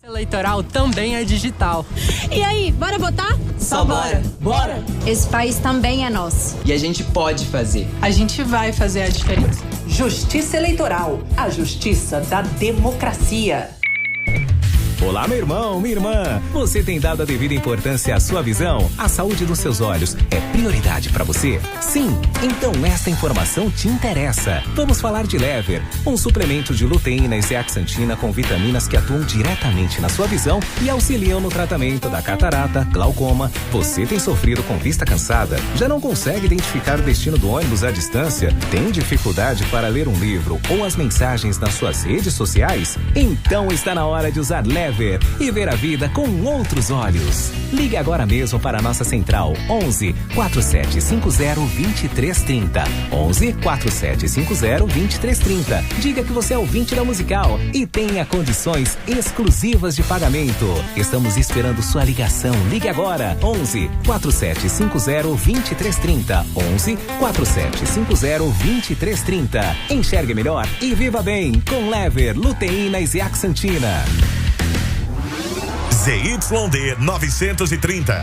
Eleitoral também é digital. E aí, bora votar? Só bora! Bora! Esse país também é nosso. E a gente pode fazer. A gente vai fazer a diferença. Justiça Eleitoral, a justiça da democracia. Olá, meu irmão, minha irmã. Você tem dado a devida importância à sua visão? A saúde dos seus olhos é prioridade para você? Sim? Então esta informação te interessa. Vamos falar de Lever, um suplemento de luteína e zeaxantina com vitaminas que atuam diretamente na sua visão e auxiliam no tratamento da catarata, glaucoma. Você tem sofrido com vista cansada? Já não consegue identificar o destino do ônibus à distância? Tem dificuldade para ler um livro ou as mensagens nas suas redes sociais? Então está na hora de usar Lever e ver a vida com outros olhos. Ligue agora mesmo para a nossa central 11 4750 2330. 11 4750 2330. Diga que você é ouvinte da Musical e tenha condições exclusivas de pagamento. Estamos esperando sua ligação. Ligue agora 11 4750 2330. 11 4750 2330. Enxergue melhor e viva bem com Lever, luteína e zeaxantina. ZYD 930.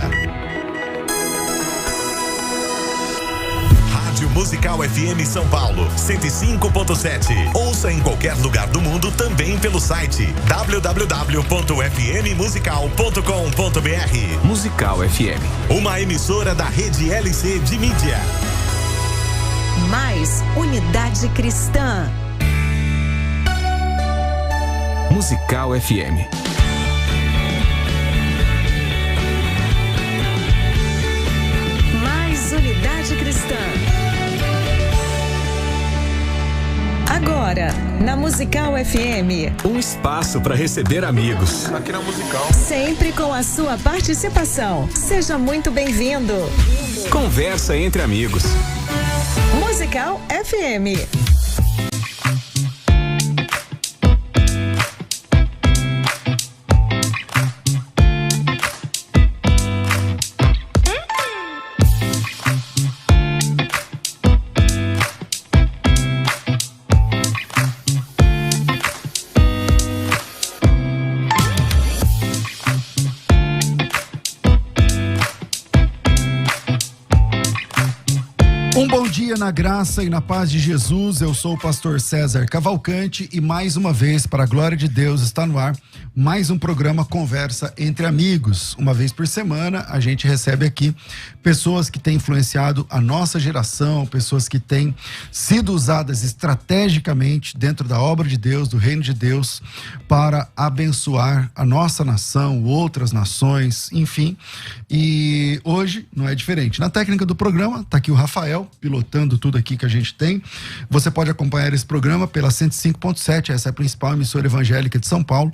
Rádio Musical FM São Paulo 105.7. Ouça em qualquer lugar do mundo também pelo site www.fmmusical.com.br. Musical FM, uma emissora da rede LC de mídia. Mais unidade cristã. Musical FM. Unidade Cristã. Agora, na Musical FM. Um espaço para receber amigos. Aqui na Musical. Sempre com a sua participação. Seja muito bem-vindo. Conversa entre amigos. Musical FM. Bom dia na graça e na paz de Jesus. Eu sou o pastor César Cavalcante e mais uma vez, para a glória de Deus, está no ar mais um programa Conversa entre Amigos. Uma vez por semana a gente recebe aqui pessoas que têm influenciado a nossa geração, pessoas que têm sido usadas estrategicamente dentro da obra de Deus, do reino de Deus, para abençoar a nossa nação, outras nações, enfim. E hoje não é diferente. Na técnica do programa está aqui o Rafael, pilotando tudo aqui que a gente tem. Você pode acompanhar esse programa pela 105.7, essa é a principal emissora evangélica de São Paulo,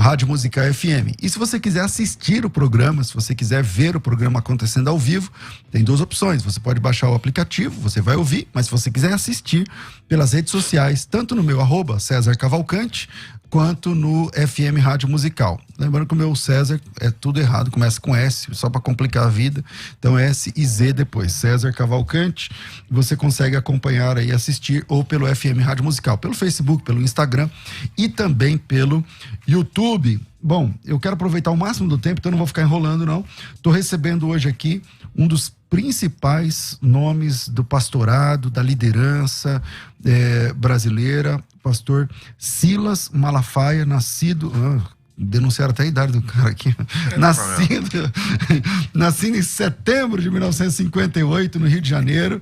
Rádio Musical FM. E se você quiser assistir o programa, se você quiser ver o programa acontecendo ao vivo, tem duas opções. Você pode baixar o aplicativo, você vai ouvir, mas se você quiser assistir pelas redes sociais, tanto no meu @César Cavalcante, quanto no FM Rádio Musical. Lembrando que o meu César é tudo errado, começa com S, só para complicar a vida. Então S e Z depois, César Cavalcante. Você consegue acompanhar aí, assistir ou pelo FM Rádio Musical, pelo Facebook, pelo Instagram e também pelo YouTube. Bom, eu quero aproveitar o máximo do tempo, então não vou ficar enrolando não. Estou recebendo hoje aqui um dos principais nomes do pastorado, da liderança brasileira, pastor Silas Malafaia, nascido... denunciaram até a idade do cara aqui. Nascido em setembro de 1958, no Rio de Janeiro.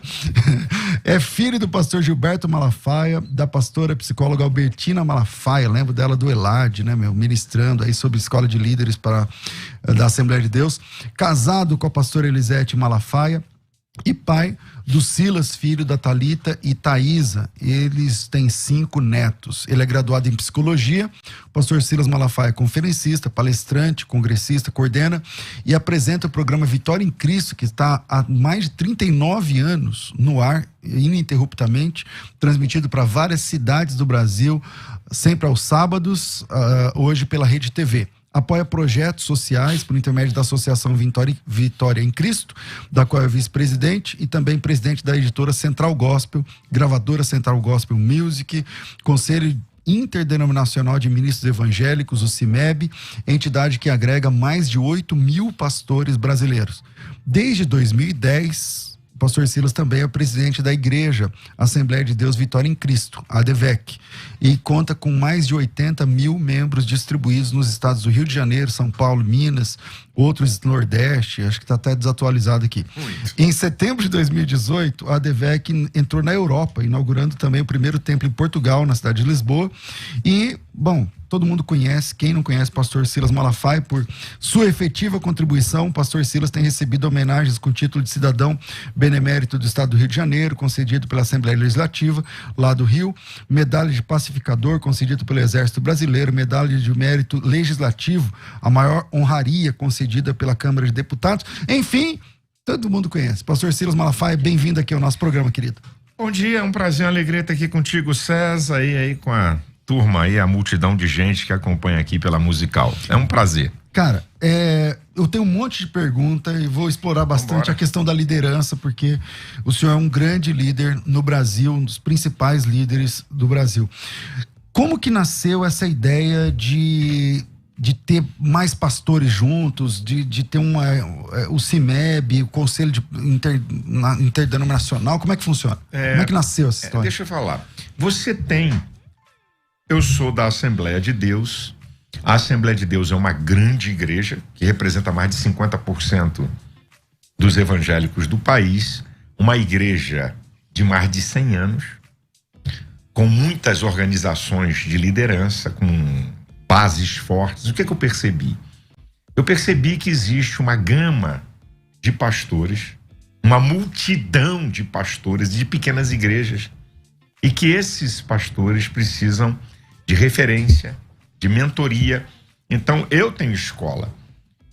É filho do pastor Gilberto Malafaia, da pastora psicóloga Albertina Malafaia. Lembro dela do ELAD, né, ministrando aí sobre escola de líderes da Assembleia de Deus. Casado com a pastora Elisete Malafaia. E pai do Silas, filho da Thalita e Thaísa. Eles têm 5 netos. Ele é graduado em psicologia. O pastor Silas Malafaia é conferencista, palestrante, congressista, coordena e apresenta o programa Vitória em Cristo, que está há mais de 39 anos no ar, ininterruptamente, transmitido para várias cidades do Brasil, sempre aos sábados, hoje pela Rede TV. Apoia projetos sociais por intermédio da Associação Vitória em Cristo, da qual é vice-presidente e também presidente da editora Central Gospel, gravadora Central Gospel Music, conselho Interdenominacional de Ministros Evangélicos, o CIMEB, entidade que agrega mais de 8 mil pastores brasileiros. Desde 2010, o pastor Silas também é presidente da Igreja Assembleia de Deus Vitória em Cristo, a ADVEC, e conta com mais de 80 mil membros distribuídos nos estados do Rio de Janeiro, São Paulo, Minas, outros do Nordeste, acho que está até desatualizado aqui. Muito. Em setembro de 2018, a ADVEC entrou na Europa, inaugurando também o primeiro templo em Portugal, na cidade de Lisboa, e, bom, todo mundo conhece, quem não conhece pastor Silas Malafaia, por sua efetiva contribuição, o pastor Silas tem recebido homenagens com título de cidadão benemérito do estado do Rio de Janeiro, concedido pela Assembleia Legislativa, lá do Rio, medalha de pacificador, concedido pelo Exército Brasileiro, medalha de mérito legislativo, a maior honraria concedida pela Câmara de Deputados, enfim, todo mundo conhece. Pastor Silas Malafaia, bem-vindo aqui ao nosso programa, querido. Bom dia, é um prazer, uma alegria estar aqui contigo, César, e aí com a turma aí, a multidão de gente que acompanha aqui pela Musical. É um prazer. Cara, eu tenho um monte de pergunta e vou explorar bastante a questão da liderança, porque o senhor é um grande líder no Brasil, um dos principais líderes do Brasil. Como que nasceu essa ideia de ter mais pastores juntos, de ter o CIMEB, o Conselho Interdenominacional, como é que funciona? Como é que nasceu essa história? Deixa eu falar. Eu sou da Assembleia de Deus. A Assembleia de Deus é uma grande igreja que representa mais de 50% dos evangélicos do país. Uma igreja de mais de 100 anos, com muitas organizações de liderança, com bases fortes. O que é que eu percebi? Eu percebi que existe uma gama de pastores, uma multidão de pastores de pequenas igrejas, e que esses pastores precisam de referência, de mentoria. Então, eu tenho escola.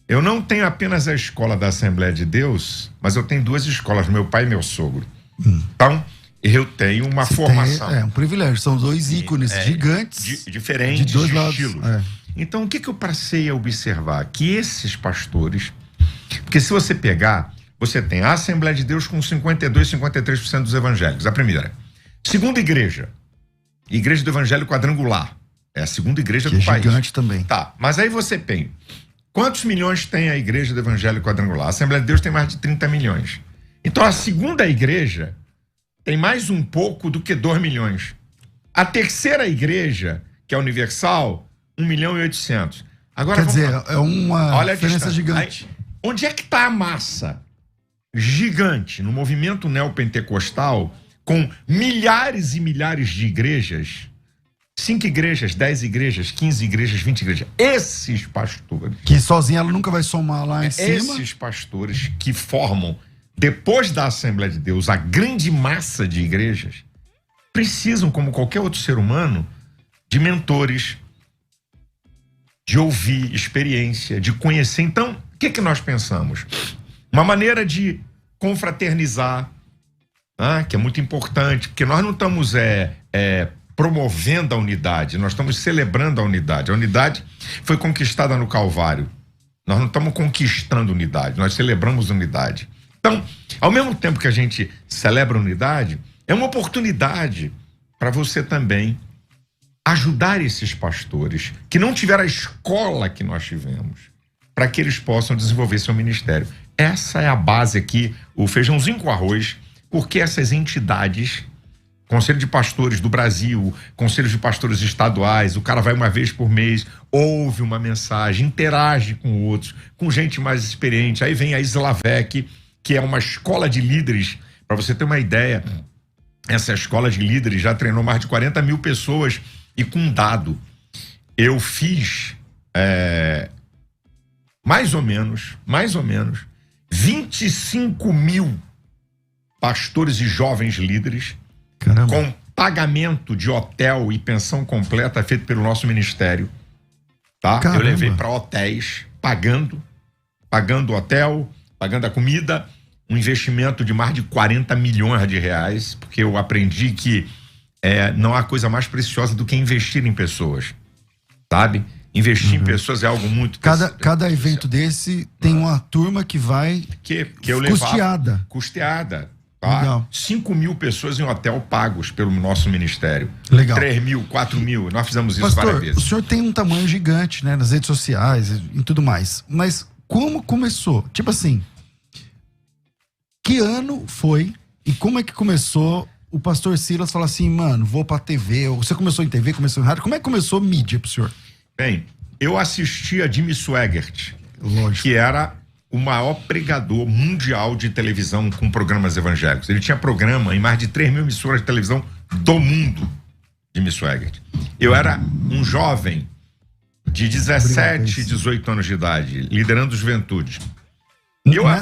Eu não tenho apenas a escola da Assembleia de Deus, mas eu tenho duas escolas, meu pai e meu sogro. Então, eu tenho uma formação. É um privilégio, são dois ícones gigantes. Diferentes, de dois lados. Estilos. Então, o que eu passei a observar? Que esses pastores... Porque se você pegar, você tem a Assembleia de Deus com 52, 53% dos evangélicos, a primeira. Segunda igreja do Evangelho Quadrangular. É a segunda igreja do país. Gigante também. Tá, mas aí você tem... Quantos milhões tem a igreja do Evangelho Quadrangular? A Assembleia de Deus tem mais de 30 milhões. Então a segunda igreja tem mais um pouco do que 2 milhões. A terceira igreja, que é a Universal, 1.800.000. Agora, quer dizer, é uma diferença gigante. Aí, onde é que está a massa gigante no movimento neopentecostal, com milhares e milhares de igrejas, 5 igrejas, 10 igrejas, 15 igrejas, 20 igrejas. Esses pastores... Que sozinha ela nunca vai somar lá em cima. Esses pastores que formam, depois da Assembleia de Deus, a grande massa de igrejas, precisam, como qualquer outro ser humano, de mentores, de ouvir experiência, de conhecer. Então, o que nós pensamos? Uma maneira de confraternizar, que é muito importante, porque nós não estamos promovendo a unidade, nós estamos celebrando a unidade. A unidade foi conquistada no Calvário. Nós não estamos conquistando unidade, nós celebramos unidade. Então, ao mesmo tempo que a gente celebra a unidade, é uma oportunidade para você também ajudar esses pastores que não tiveram a escola que nós tivemos, para que eles possam desenvolver seu ministério. Essa é a base aqui, o feijãozinho com arroz, porque essas entidades, Conselho de Pastores do Brasil, Conselhos de Pastores estaduais, o cara vai uma vez por mês, ouve uma mensagem, interage com outros, com gente mais experiente. Aí vem a Islavec, que é uma escola de líderes. Para você ter uma ideia, essa escola de líderes já treinou mais de 40 mil pessoas. E com um dado, eu fiz mais ou menos 25 mil pastores e jovens líderes. Caramba. Com pagamento de hotel e pensão completa feito pelo nosso ministério, tá? Caramba. Eu levei para hotéis, pagando hotel, pagando a comida, um investimento de mais de 40 milhões de reais, porque eu aprendi que não há coisa mais preciosa do que investir em pessoas, sabe? Investir em pessoas é algo muito... Cada evento desse tem uma turma que vai que eu custeada. Tá? Legal. 5 mil pessoas em hotel pagos pelo nosso ministério. Legal. 3 mil, 4 mil. Nós fizemos isso Pastor, várias vezes. o senhor tem um tamanho gigante, né? Nas redes sociais e tudo mais. Mas como começou? Tipo assim, que ano foi e como é que começou o pastor Silas falar assim, mano, vou pra TV? Você começou em TV, começou em rádio? Como é que começou mídia pro senhor? Bem, eu assisti a Jimmy Swaggart, Lógico. que era o maior pregador mundial de televisão com programas evangélicos. Ele tinha programa em mais de 3 mil emissoras de televisão do mundo, Jimmy Swaggart. Eu era um jovem de 17, 18 anos de idade, liderando juventude.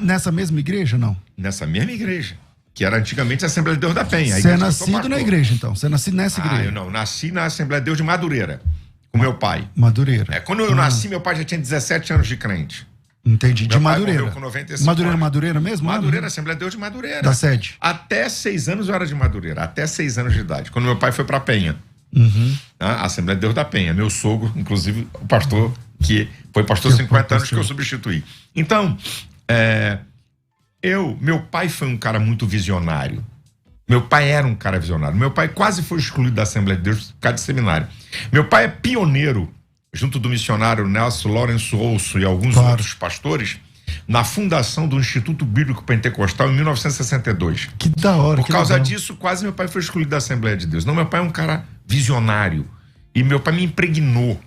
Nessa mesma igreja, não? Nessa mesma igreja, que era antigamente a Assembleia de Deus da Penha. Você é nascido na igreja, então? Você é nascido nessa igreja? Eu não, nasci na Assembleia de Deus de Madureira, com meu pai. Madureira. Quando eu nasci, meu pai já tinha 17 anos de crente. Entendi, de Madureira. Morreu com 95 Madureira mesmo? Madureira, Assembleia de Deus de Madureira. Da sede. Até 6 anos eu era de Madureira, até 6 anos de idade, quando meu pai foi pra Penha. A Assembleia de Deus da Penha. Meu sogro, inclusive, o pastor, que foi pastor 50 anos que eu substituí. Então, meu pai foi um cara muito visionário. Meu pai era um cara visionário. Meu pai quase foi excluído da Assembleia de Deus por causa de seminário. Meu pai é pioneiro, junto do missionário Nelson Lourenço Olso e alguns outros pastores, na fundação do Instituto Bíblico Pentecostal em 1962. Que da hora. Por causa disso, quase meu pai foi excluído da Assembleia de Deus. Não, meu pai é um cara visionário. E meu pai me impregnou.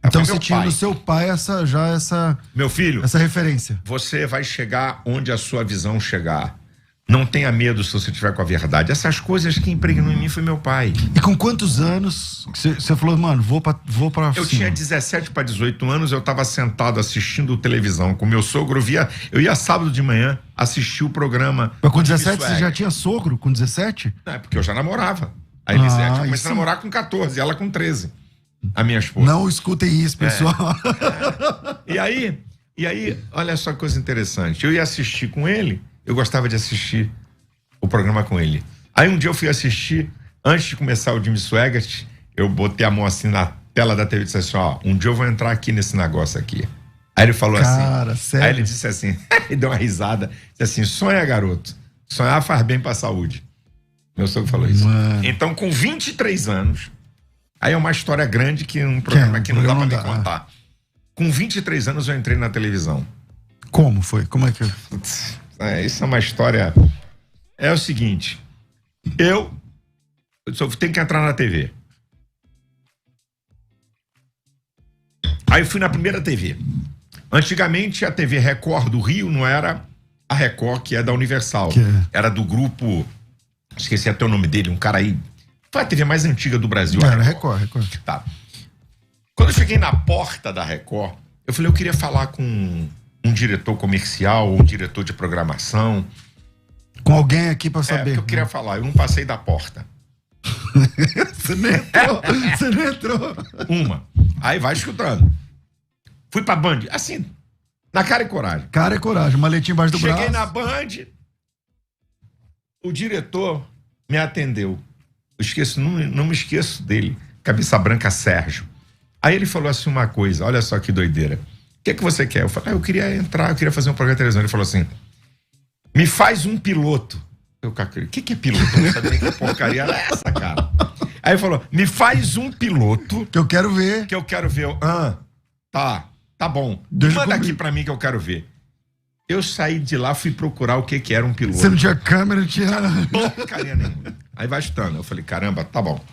Então você tinha no seu pai meu filho, essa referência. Você vai chegar onde a sua visão chegar. Não tenha medo se você estiver com a verdade. Essas coisas que impregnou em mim foi meu pai. E com quantos anos você falou, mano, vou pra Eu tinha 17 para 18 anos, eu estava sentado assistindo televisão com meu sogro. Eu ia sábado de manhã assistir o programa. Mas com 17 você já tinha sogro? Com 17? Não, é porque eu já namorava. A Elisete, eu comecei a namorar com 14, ela com 13. A minha esposa. Não escutem isso, pessoal. E aí, olha só que coisa interessante. Eu ia assistir com ele, eu gostava de assistir o programa com ele. Aí um dia eu fui assistir, antes de começar o Jimmy Swaggart, eu botei a mão assim na tela da TV e disse assim, um dia eu vou entrar aqui nesse negócio aqui. Aí ele falou assim, sério? Aí ele disse assim, e deu uma risada, disse assim, sonha, garoto, sonhar faz bem pra saúde. Meu sogro falou isso. Mano. Então, com 23 anos, aí é uma história grande que um programa aqui não dá pra me contar. Com 23 anos eu entrei na televisão. Como foi? Como é que... Isso é uma história... É o seguinte, eu só tenho que entrar na TV. Aí fui na primeira TV. Antigamente a TV Record do Rio não era a Record que é da Universal. Era do grupo... Esqueci até o nome dele, um cara aí... Foi a TV mais antiga do Brasil. Era Record. Tá. Quando eu cheguei na porta da Record, eu falei, eu queria falar com um diretor comercial, um diretor de programação. Com alguém aqui pra saber. Eu queria falar, eu não passei da porta. Você não entrou. Uma. Aí vai escutando. Fui pra Band, assim, na cara e coragem. Cara e coragem, maletinha embaixo do braço. Cheguei na Band, o diretor me atendeu. Não me esqueço dele. Cabeça branca Sérgio. Aí ele falou assim uma coisa, olha só que doideira. O que você quer? Eu falei, eu queria entrar, eu queria fazer um programa de televisão. Ele falou assim, me faz um piloto. Eu, o que é piloto? Eu não sabia nem que porcaria era essa, cara. Aí ele falou, me faz um piloto. Que eu quero ver. Tá bom. Manda aqui pra mim que eu quero ver. Eu saí de lá, fui procurar o que era um piloto. Você não tinha câmera, não tinha... Porcaria nenhuma. Aí vai estudando. Eu falei, caramba, tá bom.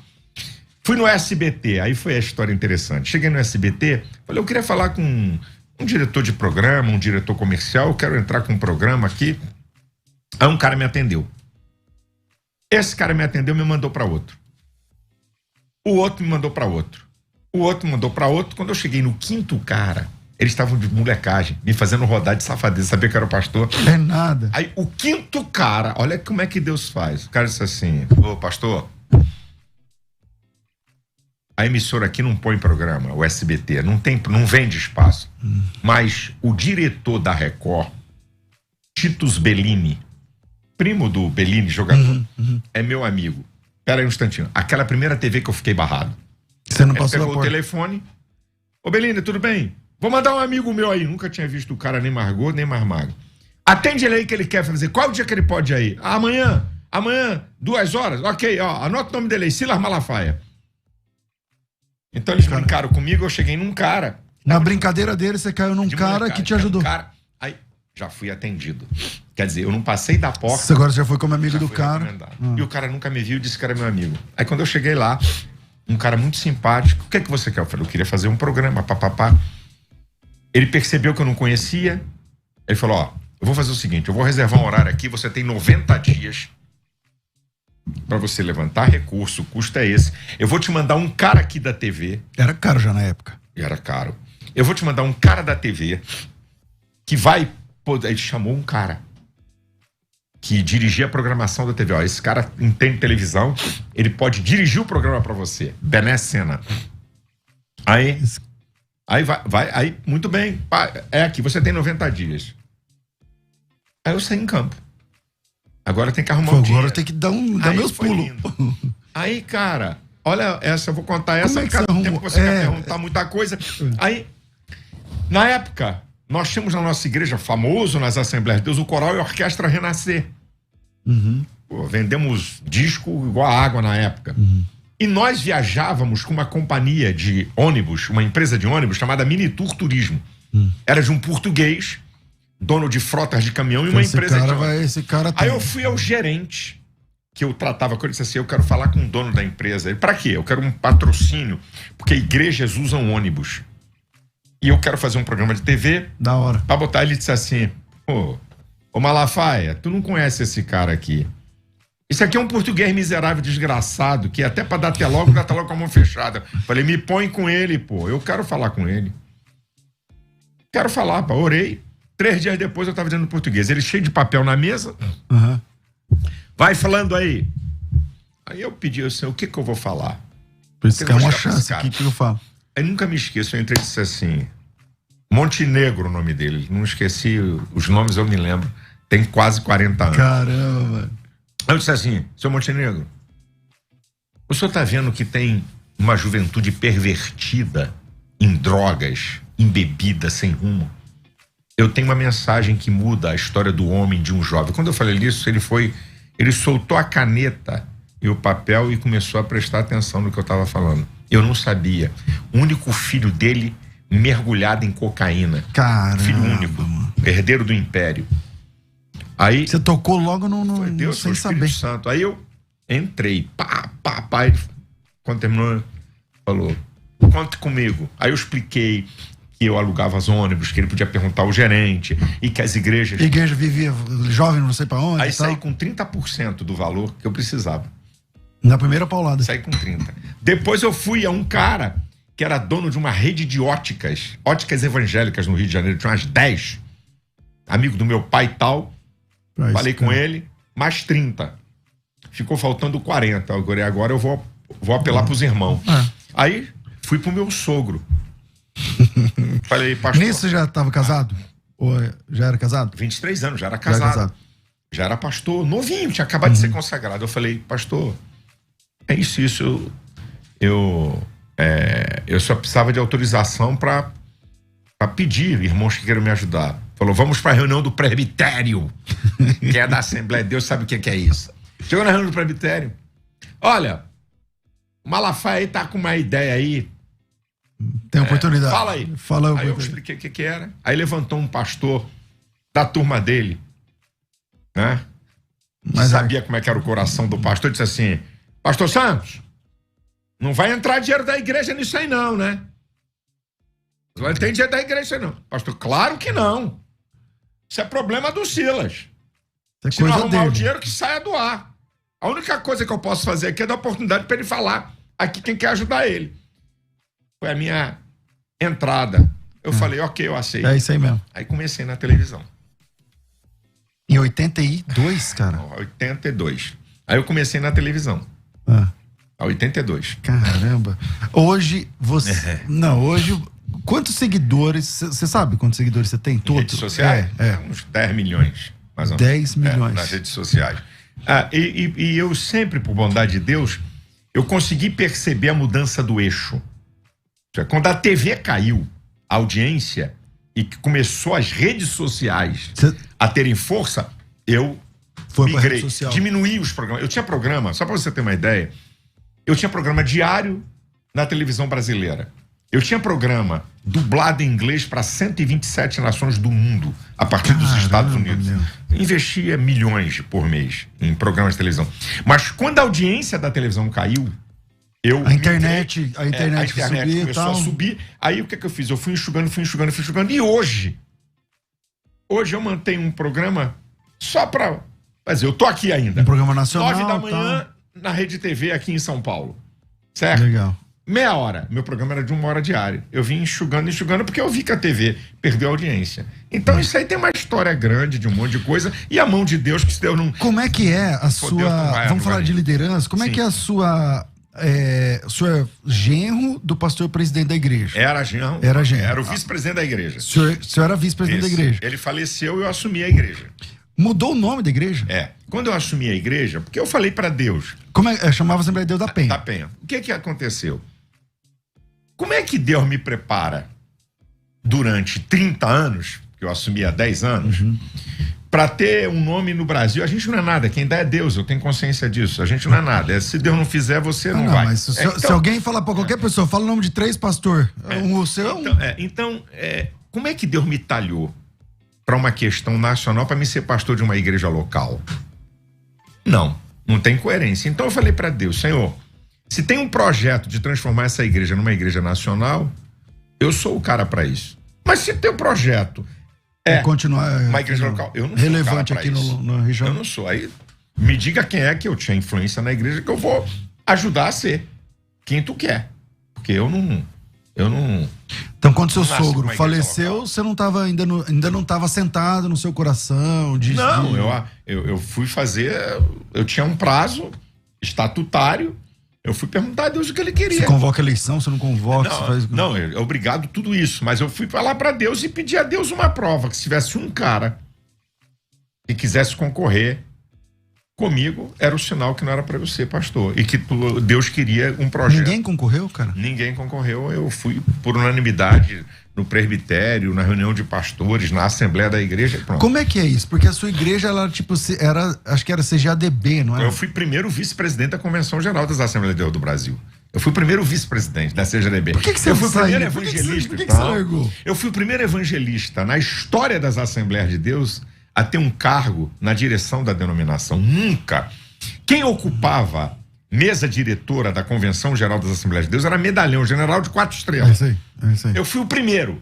Fui no SBT, aí foi a história interessante. Cheguei no SBT, falei, eu queria falar com um diretor de programa, um diretor comercial, eu quero entrar com um programa aqui. Aí um cara me atendeu. Esse cara me atendeu e me mandou para outro. O outro me mandou para outro. O outro me mandou para outro. Quando eu cheguei no quinto cara, eles estavam de molecagem, me fazendo rodar de safadeza, sabia que era o pastor. É nada. Aí o quinto cara, olha como é que Deus faz. O cara disse assim, ô pastor, a emissora aqui não põe programa, o SBT, não vende espaço. Mas o diretor da Record, Titus Bellini, primo do Bellini, jogador, é meu amigo. Pera aí um instantinho. Aquela primeira TV que eu fiquei barrado. Você não Ele passou pegou a o telefone. Ô Bellini, tudo bem? Vou mandar um amigo meu aí. Nunca tinha visto o cara nem Margot, nem mais magro. Atende ele aí que ele quer fazer. Qual o dia que ele pode ir aí? Amanhã, 2 horas. Ok, ó, anota o nome dele aí, Silas Malafaia. Então eles brincaram comigo, eu cheguei num cara. Na brincadeira dele, você caiu num cara que te ajudou. Aí já fui atendido. Quer dizer, eu não passei da porta. Você agora já foi como amigo do cara. E o cara nunca me viu e disse que era meu amigo. Aí quando eu cheguei lá, um cara muito simpático, o que é que você quer? Eu falei, eu queria fazer um programa, papapá. Ele percebeu que eu não conhecia. Ele falou, ó, eu vou fazer o seguinte, eu vou reservar um horário aqui, você tem 90 dias pra você levantar recurso, o custo é esse. Eu vou te mandar um cara aqui da TV. Era caro já na época. Era caro. Eu vou te mandar um cara da TV que vai poder... Ele chamou um cara que dirigia a programação da TV. Ó, esse cara entende televisão, ele pode dirigir o programa pra você. Bené Sena. Aí vai, muito bem. É aqui, você tem 90 dias. Aí eu saí em campo. Agora tem que arrumar um dia. Agora tem que dar meus pulos. Aí, cara, olha essa, eu vou contar essa. Aí cada tempo você quer perguntar muita coisa. Aí, na época, nós tínhamos na nossa igreja, famoso nas Assembleias de Deus, o Coral e a Orquestra Renascer. Pô, vendemos disco igual a água na época. E nós viajávamos com uma companhia de ônibus, uma empresa de ônibus chamada Minitur Turismo. Era de um português, dono de frotas de caminhão e uma empresa de ônibus. Aí eu fui ao gerente, que eu tratava com ele, disse assim, eu quero falar com o dono da empresa. Ele, pra quê? Eu quero um patrocínio, porque igrejas usam ônibus. E eu quero fazer um programa de TV. Da hora. Pra botar, ele disse assim, ô Malafaia, tu não conhece esse cara aqui. Isso aqui é um português miserável, desgraçado, que até pra dar até logo, dá até logo com a mão fechada. Falei, me põe com ele, pô. Eu quero falar com ele. Quero falar, pô. Orei. 3 dias depois eu tava dizendo português. Ele cheio de papel na mesa. Vai falando aí. Aí eu pedi assim, o que que eu vou falar? Por isso que é uma chance aqui que eu falo. Aí nunca me esqueço, eu entrei e disse assim, Montenegro o nome dele. Não esqueci os nomes, eu me lembro. Tem quase 40 anos. Caramba, mano. Aí eu disse assim, seu Montenegro, o senhor tá vendo que tem uma juventude pervertida em drogas, em bebida, sem rumo? Eu tenho uma mensagem que muda a história do homem, de um jovem. Quando eu falei isso, ele soltou a caneta e o papel e começou a prestar atenção no que eu estava falando. Eu não sabia. O único filho dele mergulhado em cocaína. Caramba, filho único, herdeiro do império. Aí você tocou logo foi Deus, sem foi o saber. Espírito Santo. Aí eu entrei, ele, quando terminou, falou, conte comigo. Aí eu expliquei que eu alugava os ônibus, que ele podia perguntar ao gerente e que as igrejas... Igreja vivia jovem, não sei pra onde. Aí saí com 30% do valor que eu precisava. Na primeira paulada. Saí com 30%. Depois eu fui a um cara que era dono de uma rede de óticas evangélicas no Rio de Janeiro, tinha umas 10. Amigo do meu pai e tal. Falei com ele, mais 30. Ficou faltando 40. Agora eu vou apelar pros irmãos. Aí fui pro meu sogro. Falei, pastor. Nisso você já estava casado? Ou já era casado? 23 anos, já era casado. Já era pastor, novinho, tinha acabado de ser consagrado. Eu falei, pastor, é isso. Eu só precisava de autorização para pedir irmãos que queiram me ajudar. Falou, vamos para a reunião do presbitério, que é da Assembleia de Deus, sabe o que é isso? Chegou na reunião do presbitério. Olha, o Malafaia aí tá com uma ideia aí. Tem oportunidade. Fala aí. Aí eu expliquei o que era. Aí levantou um pastor da turma dele, né? Mas sabia como é que era o coração do pastor, disse assim, pastor Santos, não vai entrar dinheiro da igreja nisso aí não, né? Não tem dinheiro da igreja não. Pastor, claro que não. Isso é problema do Silas. Se não arrumar o dinheiro, que saia do ar. A única coisa que eu posso fazer aqui é dar oportunidade para ele falar aqui quem quer ajudar ele. Foi a minha entrada. Eu falei, ok, eu aceito. É isso aí mesmo. Aí comecei na televisão. Em 82, cara? 82. Aí eu comecei na televisão. 82. Caramba. Hoje você... Não, hoje... Quantos seguidores... Você sabe quantos seguidores você tem? Todos? Redes sociais? Uns 10 milhões. Mais ou menos. 10 milhões. Nas redes sociais. E eu sempre, por bondade de Deus, eu consegui perceber a mudança do eixo. Quando a TV caiu, a audiência, e que começou as redes sociais a terem força, eu migrei, diminuí os programas. Eu tinha programa, só para você ter uma ideia, eu tinha programa diário na televisão brasileira. Eu tinha programa dublado em inglês para 127 nações do mundo, a partir dos Estados Unidos. Investia milhões por mês em programas de televisão. Mas quando a audiência da televisão caiu, a internet começou a subir. Aí o que eu fiz? Eu fui enxugando. E hoje eu mantenho um programa só para... Quer dizer, eu tô aqui ainda. Um programa nacional. 9 da manhã na Rede TV aqui em São Paulo. Certo? Legal. Meia hora. Meu programa era de 1 hora diária. Eu vim enxugando, porque eu vi que a TV perdeu a audiência. Então isso aí tem uma história grande de um monte de coisa e a mão de Deus que se deu num... Como é que é a sua... Vamos falar de liderança. Como é que é a sua... o senhor é genro do pastor presidente da igreja? Era genro. Era o vice-presidente da igreja. O senhor era vice-presidente da igreja. Ele faleceu e eu assumi a igreja. Mudou o nome da igreja? Quando eu assumi a igreja, porque eu falei para Deus... Como chamava a Assembleia de Deus da Penha. Da Penha. O que aconteceu? Como é que Deus me prepara durante 30 anos, que eu assumi há 10 anos, para ter um nome no Brasil? A gente não é nada, quem dá é Deus, eu tenho consciência disso. A gente não é nada. Se Deus não fizer, você não vai. Mas se alguém falar para qualquer pessoa, fala o nome de 3 pastor. O seu Então, como é que Deus me talhou para uma questão nacional para me ser pastor de uma igreja local? Não tem coerência. Então eu falei para Deus, Senhor, se tem um projeto de transformar essa igreja numa igreja nacional, eu sou o cara para isso. Mas se tem um projeto continuar uma igreja local, eu não relevante sou o cara pra aqui isso. na região. Eu não sou. Aí me diga quem é que eu tinha influência na igreja que eu vou ajudar a ser quem tu quer. Porque eu não... Então, quando seu sogro faleceu, você não estava ainda não estava sentado no seu coração? Eu fui fazer... Eu tinha um prazo estatutário. Eu fui perguntar a Deus o que ele queria. Você convoca eleição, você não convoca? Não, é obrigado tudo isso. Mas eu fui falar para Deus e pedir a Deus uma prova. Que se tivesse um cara que quisesse concorrer comigo, era o sinal que não era para eu ser pastor. E que Deus queria um projeto. Ninguém concorreu, cara? Ninguém concorreu. Eu fui por unanimidade no presbitério, na reunião de pastores, na assembleia da igreja. Pronto. Como é que é isso? Porque a sua igreja, ela acho que era CGADB, não é? Eu fui primeiro vice-presidente da Convenção Geral das Assembleias de Deus do Brasil. Eu fui o primeiro vice-presidente da CGADB. Por que você eu fui o primeiro saiu? evangelista. Por que você largou? Eu fui o primeiro evangelista na história das Assembleias de Deus a ter um cargo na direção da denominação. Nunca. Quem ocupava mesa diretora da Convenção Geral das Assembleias de Deus era medalhão, general de 4 estrelas. É isso aí. Eu fui o primeiro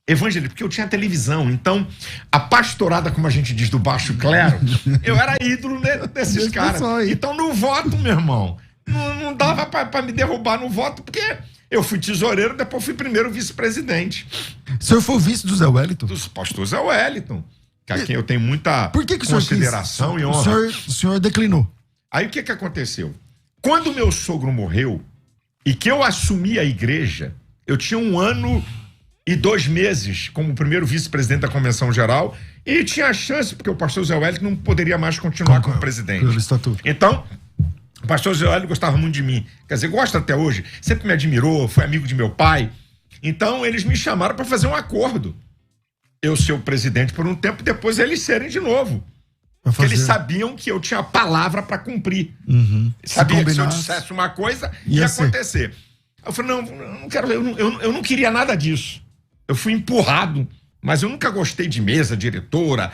evangelista, porque eu tinha televisão. Então, a pastorada, como a gente diz, do baixo clero, eu era ídolo desses caras. Então, no voto, meu irmão, não dava pra me derrubar no voto, porque eu fui tesoureiro, depois fui primeiro vice-presidente. O senhor foi o vice do Zé Wellington? Do pastor Zé Wellington, a quem eu tenho muita consideração e honra. O senhor declinou. Aí o que aconteceu? Quando meu sogro morreu e que eu assumi a igreja, eu tinha 1 ano e 2 meses como primeiro vice-presidente da Convenção Geral e tinha a chance, porque o pastor Zé Wellington não poderia mais continuar como presidente. Pelo estatuto. Então, o pastor Zé Wellington gostava muito de mim. Quer dizer, gosta até hoje, sempre me admirou, foi amigo de meu pai. Então, eles me chamaram para fazer um acordo. Eu ser o presidente por um tempo, depois eles serem de novo. Porque eles sabiam que eu tinha a palavra para cumprir. Sabia que se eu dissesse uma coisa, ia acontecer. Eu falei, eu não queria nada disso. Eu fui empurrado, mas eu nunca gostei de mesa diretora.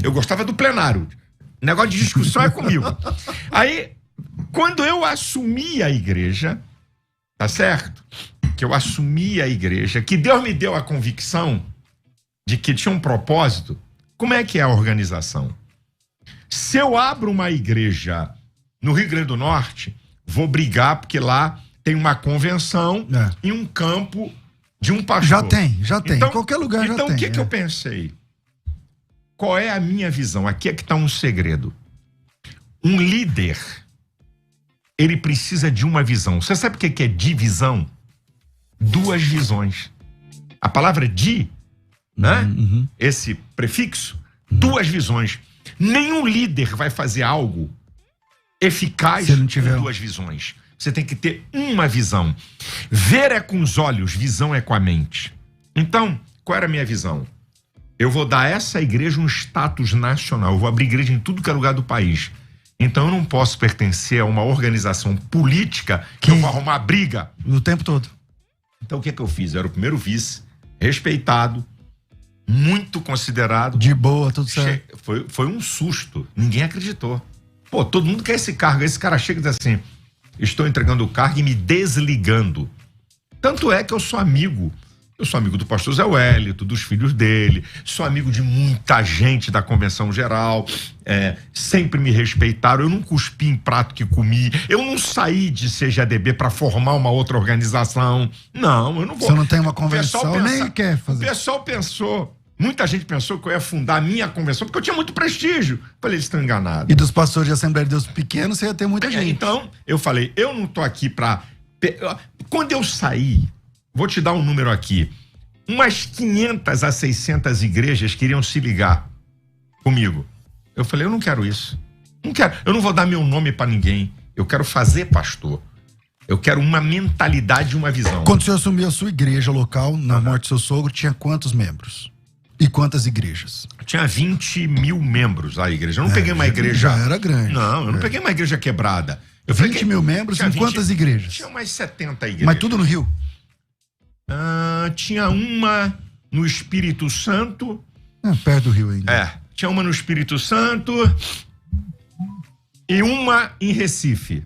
Eu gostava do plenário. Negócio de discussão é comigo. Aí, quando eu assumi a igreja, tá certo? Que eu assumi a igreja, que Deus me deu a convicção de que tinha um propósito. Como é que é a organização? Se eu abro uma igreja no Rio Grande do Norte, vou brigar porque lá tem uma convenção e um campo de um pastor. Já tem. Em qualquer lugar já tem. Então o que eu pensei? Qual é a minha visão? Aqui é que está um segredo. Um líder, ele precisa de uma visão. Você sabe o que é divisão? 2 visões. A palavra né? Esse prefixo, 2 visões. Nenhum líder vai fazer algo eficaz com 2 visões. Você tem que ter uma visão. Ver é com os olhos, visão é com a mente. Então, qual era a minha visão? Eu vou dar a essa igreja um status nacional, eu vou abrir igreja em tudo que é lugar do país. Então eu não posso pertencer a uma organização política que eu vou arrumar briga o tempo todo. Então o que eu fiz? Eu era o primeiro vice, respeitado, muito considerado. De boa, tudo certo. Foi um susto, ninguém acreditou. Pô, todo mundo quer esse cargo, esse cara chega e diz assim, estou entregando o cargo e me desligando. Tanto é que eu sou amigo do pastor Zé Wellito, dos filhos dele, sou amigo de muita gente da Convenção Geral, sempre me respeitaram, eu não cuspi em prato que comi, eu não saí de CGADB para formar uma outra organização, não, eu não vou. Você não tem uma convenção, nem quer fazer. O pessoal pensou, muita gente pensou que eu ia fundar a minha convenção, porque eu tinha muito prestígio. Falei, eles estão enganados. E dos pastores de Assembleia de Deus pequenos, você ia ter muita gente. Então, eu falei, eu não tô aqui pra... Quando eu saí, vou te dar um número aqui, umas 500 a 600 igrejas queriam se ligar comigo. Eu falei, eu não quero isso. Não quero, eu não vou dar meu nome pra ninguém. Eu quero fazer pastor. Eu quero uma mentalidade e uma visão. Quando o senhor assumiu a sua igreja local, na morte do seu sogro, tinha quantos membros? E quantas igrejas? Tinha 20 mil membros a igreja. Eu não peguei uma igreja... Já era grande. Não, eu não peguei uma igreja quebrada. Eu 20 mil membros em quantas igrejas? Tinha umas 70 igrejas. Mas tudo no Rio? Tinha uma no Espírito Santo. Perto do Rio ainda. Tinha uma no Espírito Santo e uma em Recife.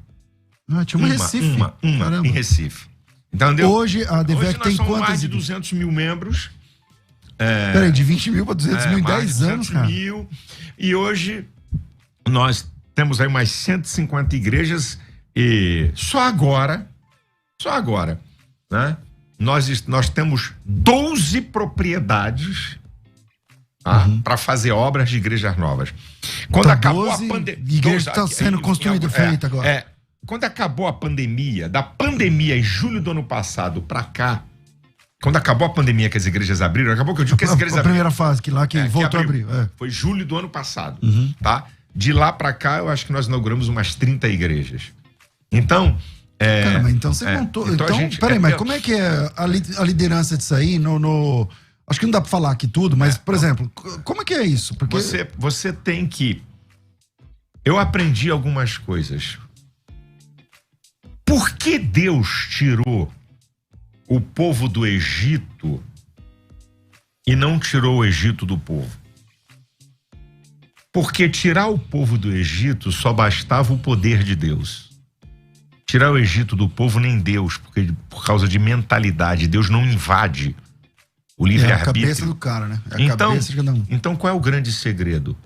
Tinha uma em Recife? Uma em Recife. Entendeu? Hoje a DVEC tem quantas? Mais de 200 mil membros. Peraí, de 20 mil para 200 mil em 10 anos, cara. Mil, e hoje nós temos aí mais 150 igrejas e só agora, né? Nós temos 12 propriedades para fazer obras de igrejas novas. Quando acabou a pandemia... igreja está sendo construída, feita agora. Quando acabou a pandemia, da pandemia em julho do ano passado para cá, quando acabou a pandemia que as igrejas abriram, acabou que eu digo que as igrejas abriram. A primeira fase, que voltou a abrir. Foi julho do ano passado, tá? De lá para cá, eu acho que nós inauguramos umas 30 igrejas. Então... Caramba, então você montou... Então peraí, mas como é que é a liderança disso aí acho que não dá para falar aqui tudo, mas, por exemplo, como é que é isso? Porque... Você tem que... Eu aprendi algumas coisas. Por que Deus tirou o povo do Egito e não tirou o Egito do povo? Porque tirar o povo do Egito só bastava o poder de Deus. Tirar o Egito do povo nem Deus, porque por causa de mentalidade, Deus não invade o livre-arbítrio. É a cabeça do cara, né? É a cabeça de cada um. Então qual é o grande segredo?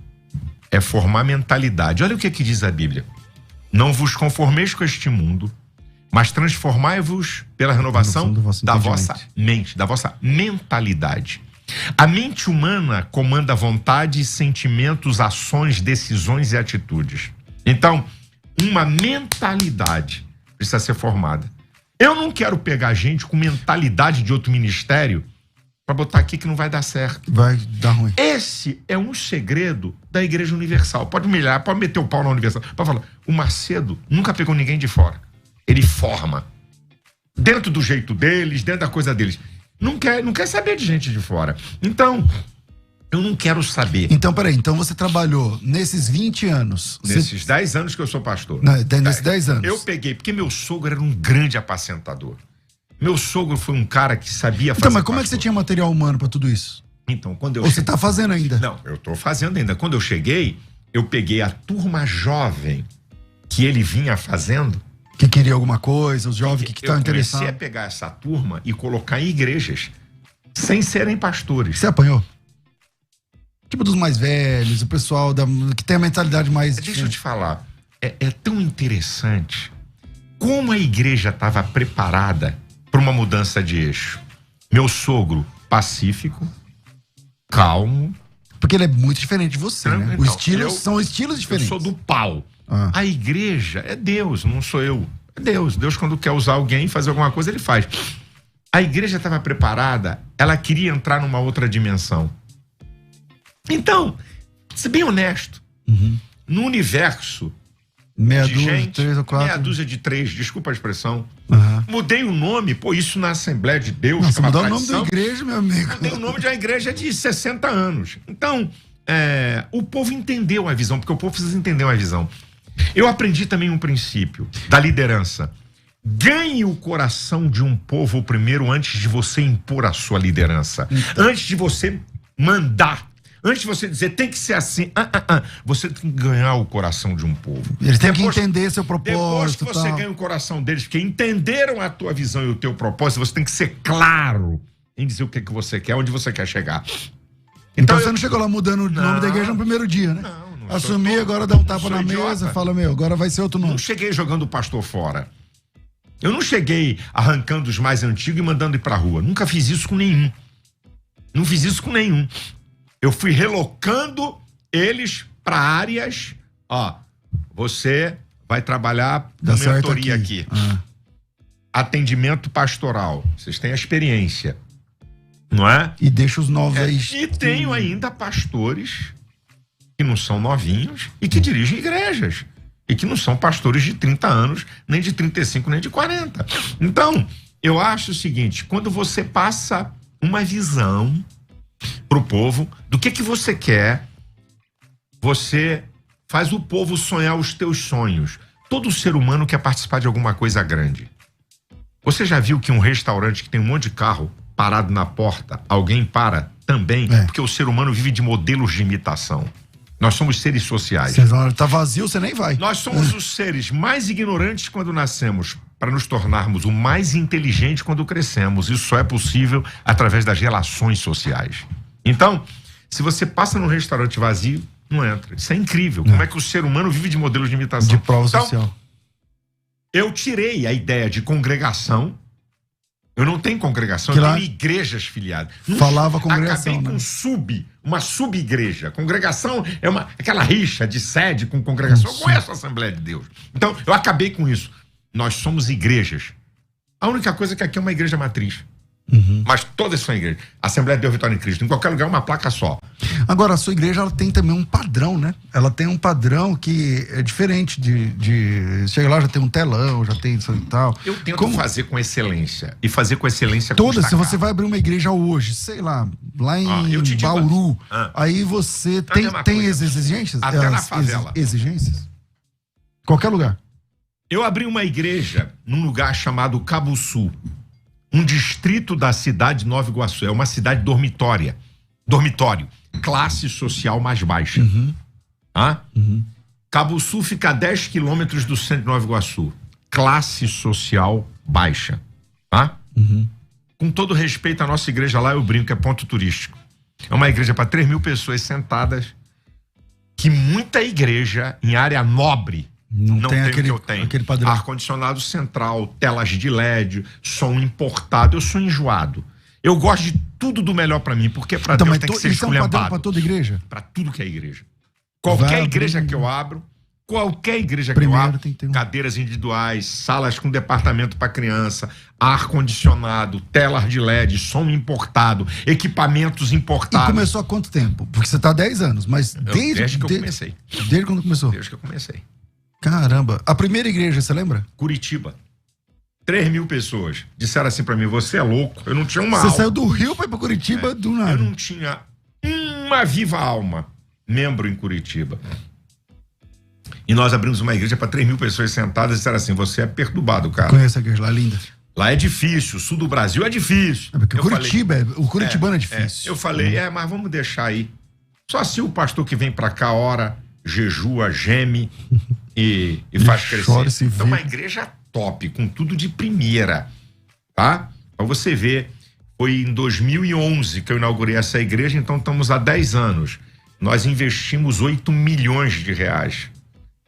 É formar mentalidade. Olha o que diz a Bíblia. Não vos conformeis com este mundo, mas transformai-vos pela renovação da vossa mente, da vossa mentalidade. A mente humana comanda vontade, sentimentos, ações, decisões e atitudes. Então, uma mentalidade precisa ser formada. Eu não quero pegar gente com mentalidade de outro ministério para botar aqui que não vai dar certo. Vai dar ruim. Esse é um segredo da Igreja Universal. Pode humilhar, pode meter o pau na Universal. Pode falar, o Macedo nunca pegou ninguém de fora. Ele forma. Dentro do jeito deles, dentro da coisa deles. Não quer saber de gente de fora. Então, eu não quero saber. Então, peraí, então você trabalhou nesses 20 anos. Nesses 10 anos que eu sou pastor. Nesses 10 anos. Eu peguei, porque meu sogro era um grande apacentador. Meu sogro foi um cara que sabia fazer. Então, mas como é que você tinha material humano para tudo isso? Então, quando eu... Ou você tá fazendo ainda? Não, eu tô fazendo ainda. Quando eu cheguei, eu peguei a turma jovem que ele vinha fazendo. Que queria alguma coisa, os jovens que estavam interessados. Eu comecei a pegar essa turma e colocar em igrejas, sem serem pastores. Você apanhou? Tipo dos mais velhos, o pessoal que tem a mentalidade mais... Deixa eu te falar, é tão interessante como a igreja estava preparada para uma mudança de eixo. Meu sogro, pacífico, calmo. Porque ele é muito diferente de você, né? Então, são estilos diferentes. Eu sou do pau. A igreja é Deus, não sou eu. É Deus. Deus, quando quer usar alguém, fazer alguma coisa, ele faz. A igreja estava preparada, ela queria entrar numa outra dimensão. Então, ser bem honesto, no universo Meia de dúzia, gente, 3 ou 4. meia dúzia de 3, desculpa a expressão. Uhum. Mudei o nome, pô, isso na Assembleia de Deus. Nossa, que é uma mudar o nome tradição. da igreja, meu amigo. Mudei o nome de uma igreja de 60 anos. Então, o povo entendeu a visão, porque o povo precisa entender uma visão. Eu aprendi também um princípio da liderança. Ganhe o coração de um povo primeiro antes de você impor a sua liderança. Então. Antes de você mandar. Antes de você dizer, tem que ser assim. Você tem que ganhar o coração de um povo. Eles têm que entender seu propósito. Depois que você ganha o coração deles, porque entenderam a tua visão e o teu propósito, você tem que ser claro em dizer o que você quer, onde você quer chegar. Então você não chegou lá mudando o nome da igreja no primeiro dia, né? Não assumir, agora dá um tapa na mesa, fala, agora vai ser outro nome. Não cheguei jogando o pastor fora. Eu não cheguei arrancando os mais antigos e mandando ir pra rua. Nunca fiz isso com nenhum. Não fiz isso com nenhum. Eu fui relocando eles para áreas. Você vai trabalhar com mentoria aqui. Atendimento pastoral. Vocês têm a experiência, não é? E deixa os novos aí. E tenho ainda pastores que não são novinhos e que dirigem igrejas. E que não são pastores de 30 anos, nem de 35, nem de 40. Então, eu acho o seguinte, quando você passa uma visão pro povo do que você quer, você faz o povo sonhar os teus sonhos. Todo ser humano quer participar de alguma coisa grande. Você já viu que um restaurante que tem um monte de carro parado na porta, alguém para também? Porque o ser humano vive de modelos de imitação. Nós somos seres sociais. Tá vazio, você nem vai. Nós somos os seres mais ignorantes quando nascemos, para nos tornarmos o mais inteligente quando crescemos. Isso só é possível através das relações sociais. Então, se você passa num restaurante vazio, não entra. Isso é incrível. Como é que o ser humano vive de modelos de imitação? De prova social. Eu tirei a ideia de congregação. Eu não tenho congregação, eu tenho igrejas filiadas. Falava congregação. Acabei com uma sub-igreja. Congregação é aquela rixa de sede com congregação. Eu conheço a Assembleia de Deus. Então, eu acabei com isso. Nós somos igrejas. A única coisa é que aqui é uma igreja matriz. Mas todas são igrejas. Assembleia de Deus Vitória em Cristo. Em qualquer lugar é uma placa só. Agora, a sua igreja ela tem também um padrão, né? Ela tem um padrão que é diferente de chega lá, já tem um telão, já tem isso e tal. Eu tento fazer com excelência. E fazer com excelência todas, se você vai abrir uma igreja hoje, sei lá em Bauru, aí você tem exigências? Até na favela. Exigências? Qualquer lugar. Eu abri uma igreja num lugar chamado Cabuçu, um distrito da cidade de Nova Iguaçu. É uma cidade dormitório, classe social mais baixa. Cabuçu fica a 10 quilômetros do centro de Nova Iguaçu. Classe social baixa. Com todo respeito à nossa igreja lá, eu brinco que é ponto turístico. É uma igreja para 3 mil pessoas sentadas, que muita igreja em área nobre não tem o que eu tenho. Ar-condicionado central, telas de LED, som importado. Eu sou enjoado. Eu gosto de tudo do melhor pra mim, porque pra Deus tem que ser esculhambado. Isso é um padrão pra toda igreja? Pra tudo que é igreja. Qualquer igreja que eu abro, cadeiras individuais, salas com departamento pra criança, ar-condicionado, telas de LED, som importado, equipamentos importados. E começou há quanto tempo? Porque você tá há 10 anos, mas desde que eu comecei. Desde quando começou? Desde que eu comecei. Caramba. A primeira igreja, você lembra? Curitiba. 3 mil pessoas. Disseram assim pra mim, você é louco. Eu não tinha uma alma. Você saiu do Rio pra ir pra Curitiba do nada. Eu não tinha uma viva alma membro em Curitiba. E nós abrimos uma igreja pra 3 mil pessoas sentadas e disseram assim, você é perturbado, cara. Conhece a igreja lá, linda. Lá é difícil, o sul do Brasil é difícil. Porque o curitibano é difícil. Eu falei, mas vamos deixar aí. Só se o pastor que vem pra cá ora, jejua, geme e faz crescer. Então uma igreja top, com tudo de primeira, tá? Pra você ver, foi em 2011 que eu inaugurei essa igreja, então estamos há 10 anos. Nós investimos 8 milhões de reais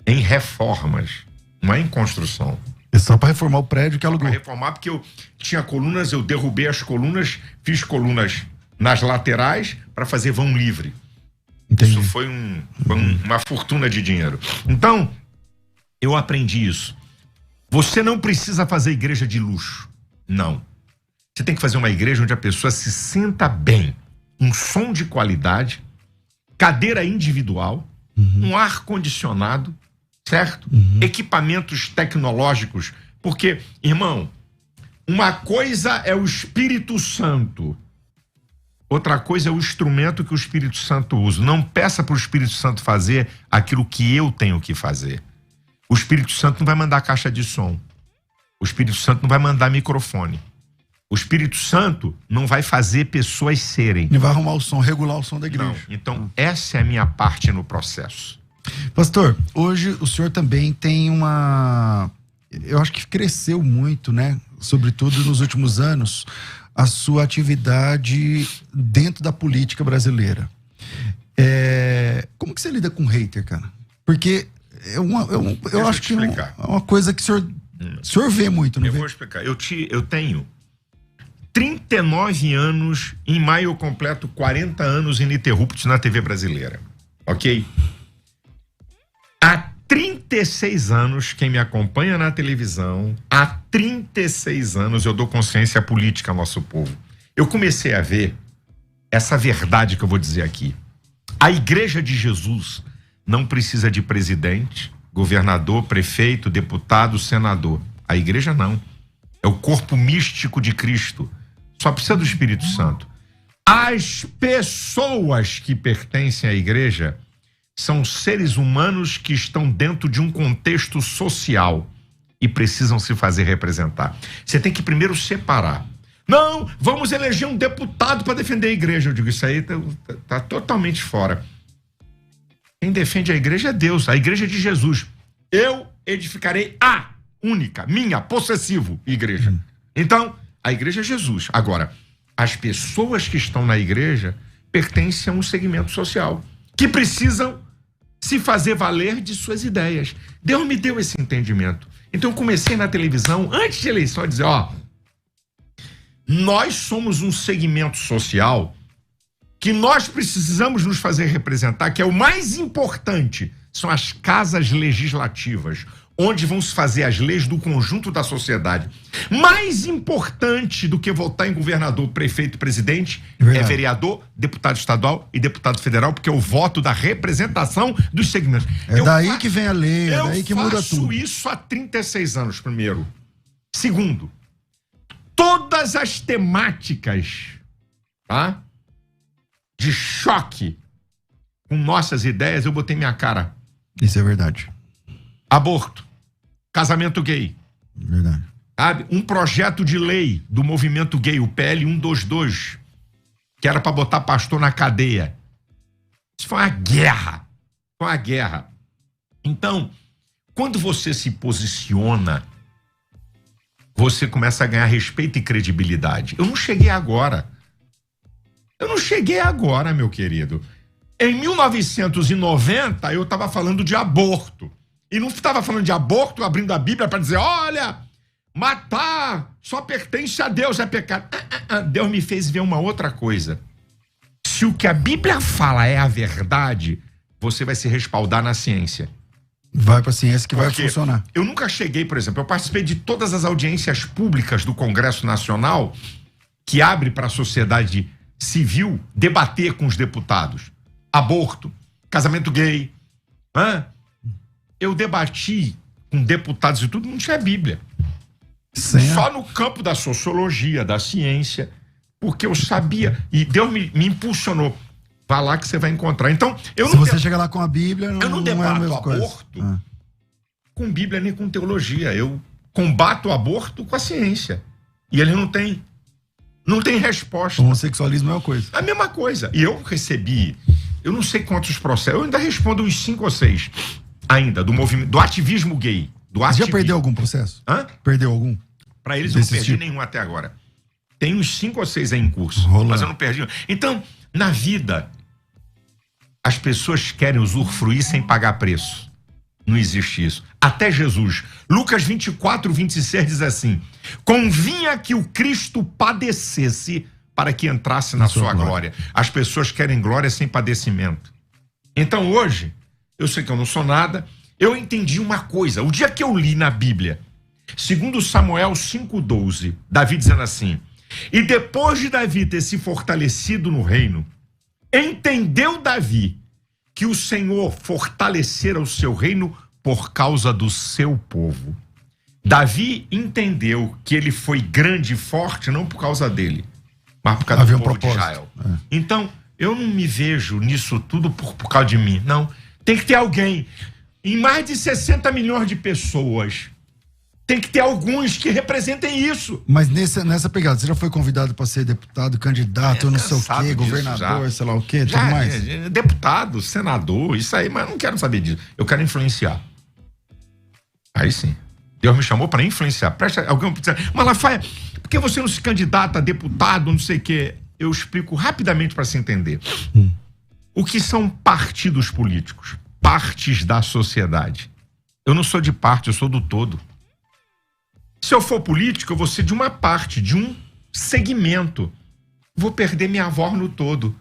em reformas, não é em construção. É só para reformar o prédio que alugou. Para reformar, porque eu tinha colunas, eu derrubei as colunas, fiz colunas nas laterais para fazer vão livre. Entendi. Isso foi uma fortuna de dinheiro. Então, eu aprendi isso. Você não precisa fazer igreja de luxo. Não. Você tem que fazer uma igreja onde a pessoa se sinta bem. Um som de qualidade, cadeira individual, um ar-condicionado certo? Equipamentos tecnológicos, porque, irmão, uma coisa é o Espírito Santo, outra coisa é o instrumento que o Espírito Santo usa. Não peça para o Espírito Santo fazer aquilo que eu tenho que fazer. O Espírito Santo não vai mandar caixa de som. O Espírito Santo não vai mandar microfone. O Espírito Santo não vai fazer pessoas serem. Ele vai arrumar o som, regular o som da igreja. Não. Então, essa é a minha parte no processo. Pastor, hoje o senhor também tem eu acho que cresceu muito, né? Sobretudo nos últimos anos, a sua atividade dentro da política brasileira. Como que você lida com hater, cara? Porque eu acho que é uma coisa que o senhor vê muito, não vê? Eu vou explicar. Eu tenho 39 anos, em maio eu completo 40 anos ininterruptos na TV brasileira, ok? Há 36 anos, quem me acompanha na televisão, há 36 anos eu dou consciência política ao nosso povo. Eu comecei a ver essa verdade que eu vou dizer aqui. A Igreja de Jesus não precisa de presidente, governador, prefeito, deputado, senador. A igreja não. É o corpo místico de Cristo. Só precisa do Espírito Santo. As pessoas que pertencem à igreja são seres humanos que estão dentro de um contexto social e precisam se fazer representar. Você tem que primeiro separar. Não, vamos eleger um deputado para defender a igreja. Eu digo, isso aí tá totalmente fora. Quem defende a igreja é Deus, a igreja de Jesus. Eu edificarei a única, minha, possessivo igreja. Então, a igreja é Jesus. Agora, as pessoas que estão na igreja pertencem a um segmento social que precisam se fazer valer de suas ideias. Deus me deu esse entendimento. Então, eu comecei na televisão, antes de eleição, a dizer, nós somos um segmento social que nós precisamos nos fazer representar, que é o mais importante, são as casas legislativas, onde vão se fazer as leis do conjunto da sociedade. Mais importante do que votar em governador, prefeito e presidente é vereador, deputado estadual e deputado federal, porque é o voto da representação dos segmentos. Daí que vem a lei, é daí que muda tudo. Eu faço isso há 36 anos, primeiro. Segundo, todas as temáticas, tá, de choque com nossas ideias, eu botei minha cara. Isso é verdade. Aborto, casamento gay. Verdade. Sabe? Um projeto de lei do movimento gay, o PL 122, que era para botar pastor na cadeia. Isso foi uma guerra. Foi uma guerra. Então, quando você se posiciona, você começa a ganhar respeito e credibilidade. Eu não cheguei agora. Meu querido. Em 1990, eu estava falando de aborto. E não estava falando de aborto, abrindo a Bíblia para dizer, olha, matar só pertence a Deus, é pecado. Deus me fez ver uma outra coisa. Se o que a Bíblia fala é a verdade, você vai se respaldar na ciência. Vai para a ciência que vai funcionar. Eu nunca cheguei, por exemplo, eu participei de todas as audiências públicas do Congresso Nacional, que abre para a sociedade civil debater com os deputados. Aborto, casamento gay, eu debati com deputados e tudo, não tinha Bíblia. Certo. Só no campo da sociologia, da ciência, porque eu sabia, e Deus me impulsionou. Vá lá que você vai encontrar. Então, se você chegar lá com a Bíblia, eu não debato aborto com Bíblia nem com teologia. Eu combato o aborto com a ciência. E ele não tem resposta. O homossexualismo é uma coisa. A mesma coisa. E eu recebi, eu não sei quantos processos, eu ainda respondo uns 5 ou 6 ainda, do movimento, do ativismo gay. Você já perdeu algum processo? Perdeu algum? Pra eles eu não perdi nenhum até agora. Tem uns 5 ou 6 aí em curso, mas eu não perdi. Então, na vida, as pessoas querem usufruir sem pagar preço. Não existe isso. Até Jesus. Lucas 24, 26 diz assim: convinha que o Cristo padecesse para que entrasse na sua glória. As pessoas querem glória sem padecimento. Então hoje, eu sei que eu não sou nada, eu entendi uma coisa. O dia que eu li na Bíblia, segundo Samuel 5,12, Davi dizendo assim: e depois de Davi ter se fortalecido no reino, entendeu Davi que o Senhor fortalecera o seu reino por causa do seu povo. Davi entendeu que ele foi grande e forte não por causa dele, mas por causa do povo de Israel. Então, eu não me vejo nisso tudo por causa de mim, não. Tem que ter alguém. Em mais de 60 milhões de pessoas, tem que ter alguns que representem isso. Mas nessa pegada, você já foi convidado para ser deputado, candidato, não sei o quê, governador, sei lá o quê, tudo mais? Deputado, senador, isso aí, mas eu não quero saber disso. Eu quero influenciar. Aí sim. Deus me chamou para influenciar. Presta alguém. Malafaia, por que você não se candidata a deputado, não sei o quê? Eu explico rapidamente para se entender. O que são partidos políticos? Partes da sociedade. Eu não sou de parte, eu sou do todo. Se eu for político, eu vou ser de uma parte, de um segmento. Vou perder minha voz no todo.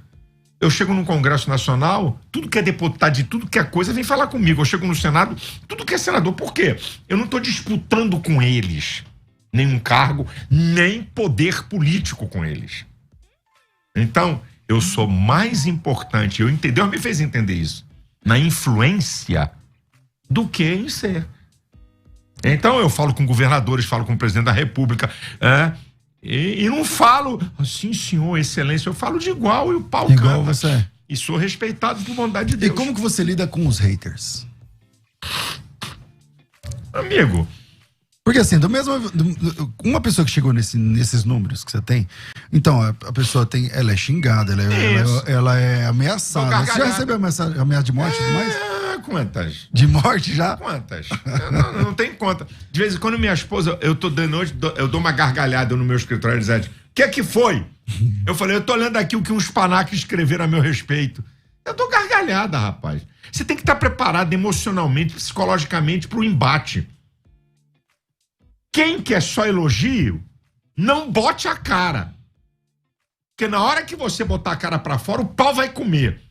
Eu chego num Congresso Nacional, tudo que é deputado de tudo que é coisa vem falar comigo. Eu chego no Senado, tudo que é senador. Por quê? Eu não estou disputando com eles nenhum cargo, nem poder político com eles. Então, eu sou mais importante, Deus me fez entender isso, na influência do que em ser. Então, eu falo com governadores, falo com o presidente da República, e não falo assim, senhor, excelência, eu falo de igual e o pau igual canta. Você. E sou respeitado por bondade de Deus. E como que você lida com os haters? Amigo. Porque assim, uma pessoa que chegou nesses números que você tem, então a pessoa ela é xingada, ela é ameaçada. Você já recebeu ameaça de morte e tudo mais? Quantas? De morte já? Quantas? não tem conta. De vez em quando minha esposa, eu tô de noite, eu dou uma gargalhada no meu escritório, Elisete. O que foi? Eu falei, eu tô olhando aqui o que uns panacas escreveram a meu respeito. Eu dou gargalhada, rapaz. Você tem que estar preparado emocionalmente, psicologicamente pro embate. Quem quer só elogio, não bote a cara. Porque na hora que você botar a cara pra fora, o pau vai comer.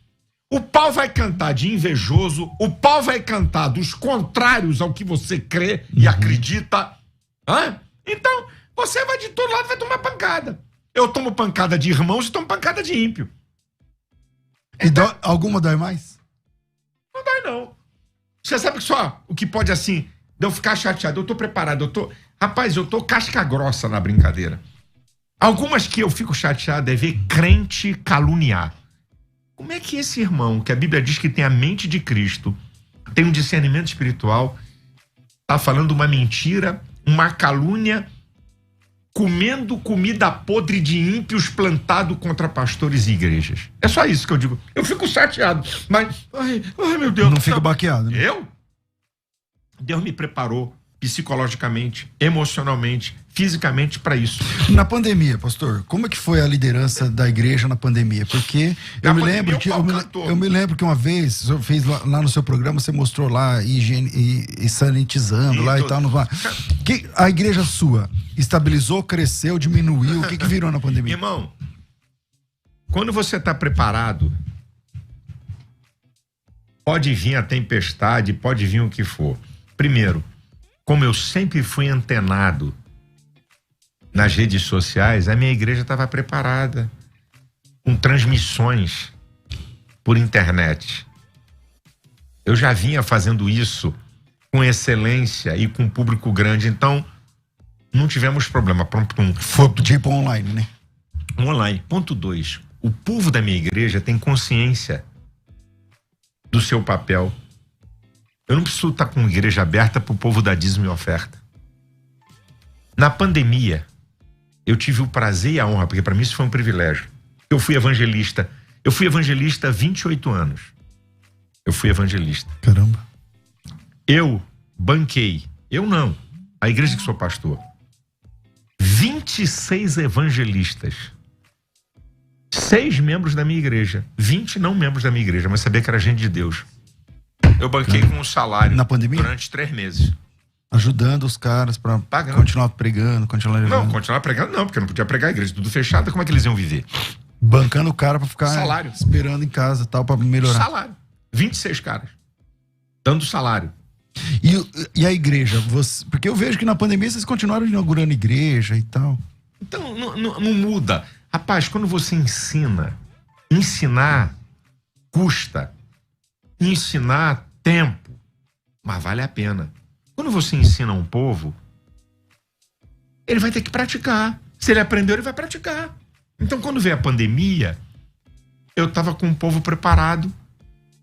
O pau vai cantar de invejoso, o pau vai cantar dos contrários ao que você crê e acredita. Então, você vai de todo lado, vai tomar pancada. Eu tomo pancada de irmãos e tomo pancada de ímpio. Então, alguma dói mais? Não dói, não. Você sabe que só o que pode, assim, de eu ficar chateado, eu tô preparado, Rapaz, eu tô casca grossa na brincadeira. Algumas que eu fico chateado é ver crente caluniar. Como é que esse irmão, que a Bíblia diz que tem a mente de Cristo, tem um discernimento espiritual, tá falando uma mentira, uma calúnia, comendo comida podre de ímpios plantado contra pastores e igrejas? É só isso que eu digo. Eu fico chateado, mas, ai meu Deus. Não fica baqueado, né? Deus me preparou psicologicamente, emocionalmente, fisicamente para isso. Na pandemia, pastor, como é que foi a liderança da igreja na pandemia? Porque eu me lembro que uma vez, o senhor fez lá no seu programa, você mostrou lá higiene e sanitizando lá e tal. A igreja sua estabilizou, cresceu, diminuiu? O que virou na pandemia? Irmão, quando você está preparado, pode vir a tempestade, pode vir o que for. Primeiro, como eu sempre fui antenado nas redes sociais, a minha igreja estava preparada com transmissões por internet. Eu já vinha fazendo isso com excelência e com público grande, então não tivemos problema. Foi tipo online, né? Online. Ponto 2. O povo da minha igreja tem consciência do seu papel. Eu não preciso estar com a igreja aberta para o povo dar dízimo e oferta. Na pandemia, eu tive o prazer e a honra, porque para mim isso foi um privilégio. Eu fui evangelista. Eu fui evangelista há 28 anos. Eu fui evangelista. Caramba. Eu banquei. Eu não. A igreja que sou pastor. 26 evangelistas. 6 membros da minha igreja. 20 não membros da minha igreja, mas sabia que era gente de Deus. Eu banquei com um salário na pandemia? Durante 3 meses. Ajudando os caras para continuar pregando, continuar levando. Não, continuar pregando não, porque não podia pregar a igreja, tudo fechado, como é que eles iam viver? Bancando o cara para ficar salário. Esperando em casa e tal, para melhorar. Salário. 26 caras. Dando salário. E a igreja? Porque eu vejo que na pandemia vocês continuaram inaugurando igreja e tal. Então, não muda. Rapaz, quando você ensinar custa. Ensinar tempo. mas vale a pena. Quando você ensina um povo, ele vai ter que praticar. Se ele aprendeu, ele vai praticar. Então, quando veio a pandemia, eu estava com o povo preparado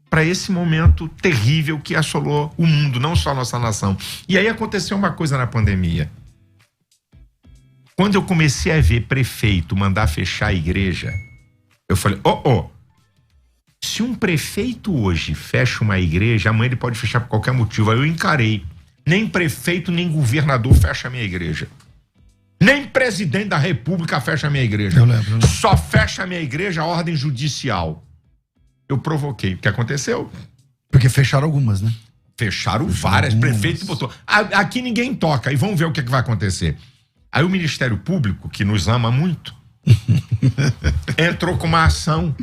para esse momento terrível que assolou o mundo, não só a nossa nação. E aí aconteceu uma coisa na pandemia. Quando eu comecei a ver prefeito mandar fechar a igreja, eu falei, se um prefeito hoje fecha uma igreja, amanhã ele pode fechar por qualquer motivo. Aí eu encarei. Nem prefeito, nem governador fecha a minha igreja. Nem presidente da república fecha a minha igreja. Eu lembro. Só fecha a minha igreja a ordem judicial. Eu provoquei. O que aconteceu? Porque fecharam algumas, né? Fecharam várias. Prefeito botou. Aqui ninguém toca. E vamos ver o que vai acontecer. Aí o Ministério Público, que nos ama muito, entrou com uma ação.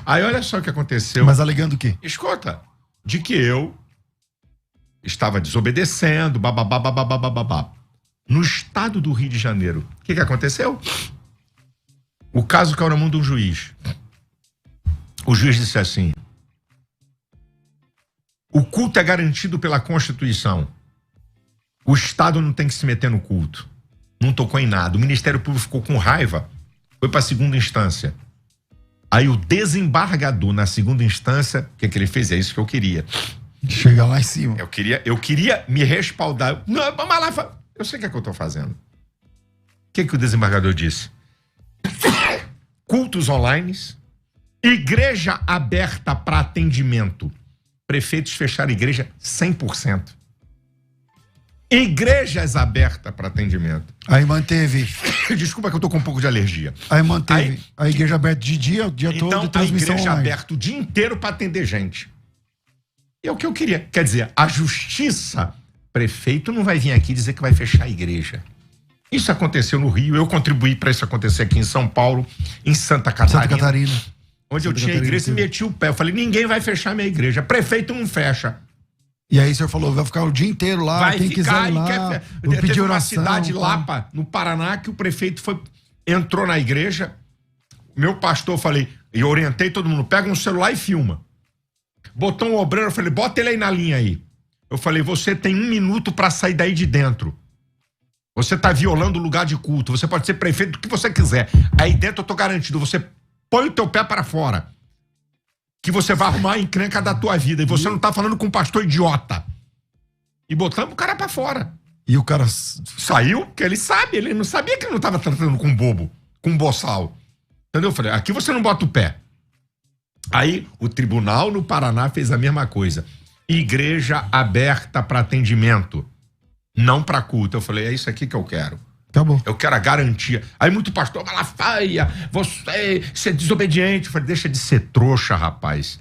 Aí olha só o que aconteceu. Mas alegando o quê? Escuta, de que eu estava desobedecendo, bababá. No estado do Rio de Janeiro, o que aconteceu? O caso caiu na mão de um juiz. O juiz disse assim: o culto é garantido pela Constituição. O Estado não tem que se meter no culto. Não tocou em nada. O Ministério Público ficou com raiva, foi para a segunda instância. Aí o desembargador, na segunda instância, o que ele fez? É isso que eu queria. Chegar lá em cima. Eu queria me respaldar. Não, mas lá, eu sei o que é que eu estou fazendo. O que o desembargador disse? Cultos online, igreja aberta para atendimento. Prefeitos fecharam a igreja 100%. Igrejas abertas para atendimento. Aí manteve. Desculpa que eu tô com um pouco de alergia. Aí manteve a igreja aberta de dia, o dia todo, de transmissão a igreja online. aberta o dia inteiro para atender gente. É o que eu queria. Quer dizer, a justiça, prefeito não vai vir aqui dizer que vai fechar a igreja. Isso aconteceu no Rio, eu contribuí para isso acontecer aqui em São Paulo, em Santa Catarina. Onde eu tinha igreja e meti o pé. Eu falei, ninguém vai fechar minha igreja. Prefeito não fecha. E aí o senhor falou, vai ficar o dia inteiro lá, vai quem ficar, quiser ir lá, vou pedir oração. Uma cidade, Lapa, no Paraná, que o prefeito entrou na igreja, meu pastor, falei, e orientei todo mundo, pega um celular e filma. Botou um obreiro, eu falei, bota ele aí na linha aí. Eu falei, você tem 1 minuto para sair daí de dentro. Você tá violando o lugar de culto, você pode ser prefeito do que você quiser. Aí dentro eu tô garantido, você põe o teu pé para fora. Que você vai arrumar a encrenca da tua vida. E você não tá falando com um pastor idiota. E botamos o cara pra fora. E o cara saiu, porque ele sabe. Ele não sabia que ele não tava tratando com um bobo, com um boçal. Entendeu? Eu falei, aqui você não bota o pé. Aí o tribunal no Paraná fez a mesma coisa. Igreja aberta para atendimento, não para culto. Eu falei, é isso aqui que eu quero. Acabou. Eu quero a garantia. Aí muito pastor, Malafaia, você é desobediente. Eu falei, deixa de ser trouxa, rapaz.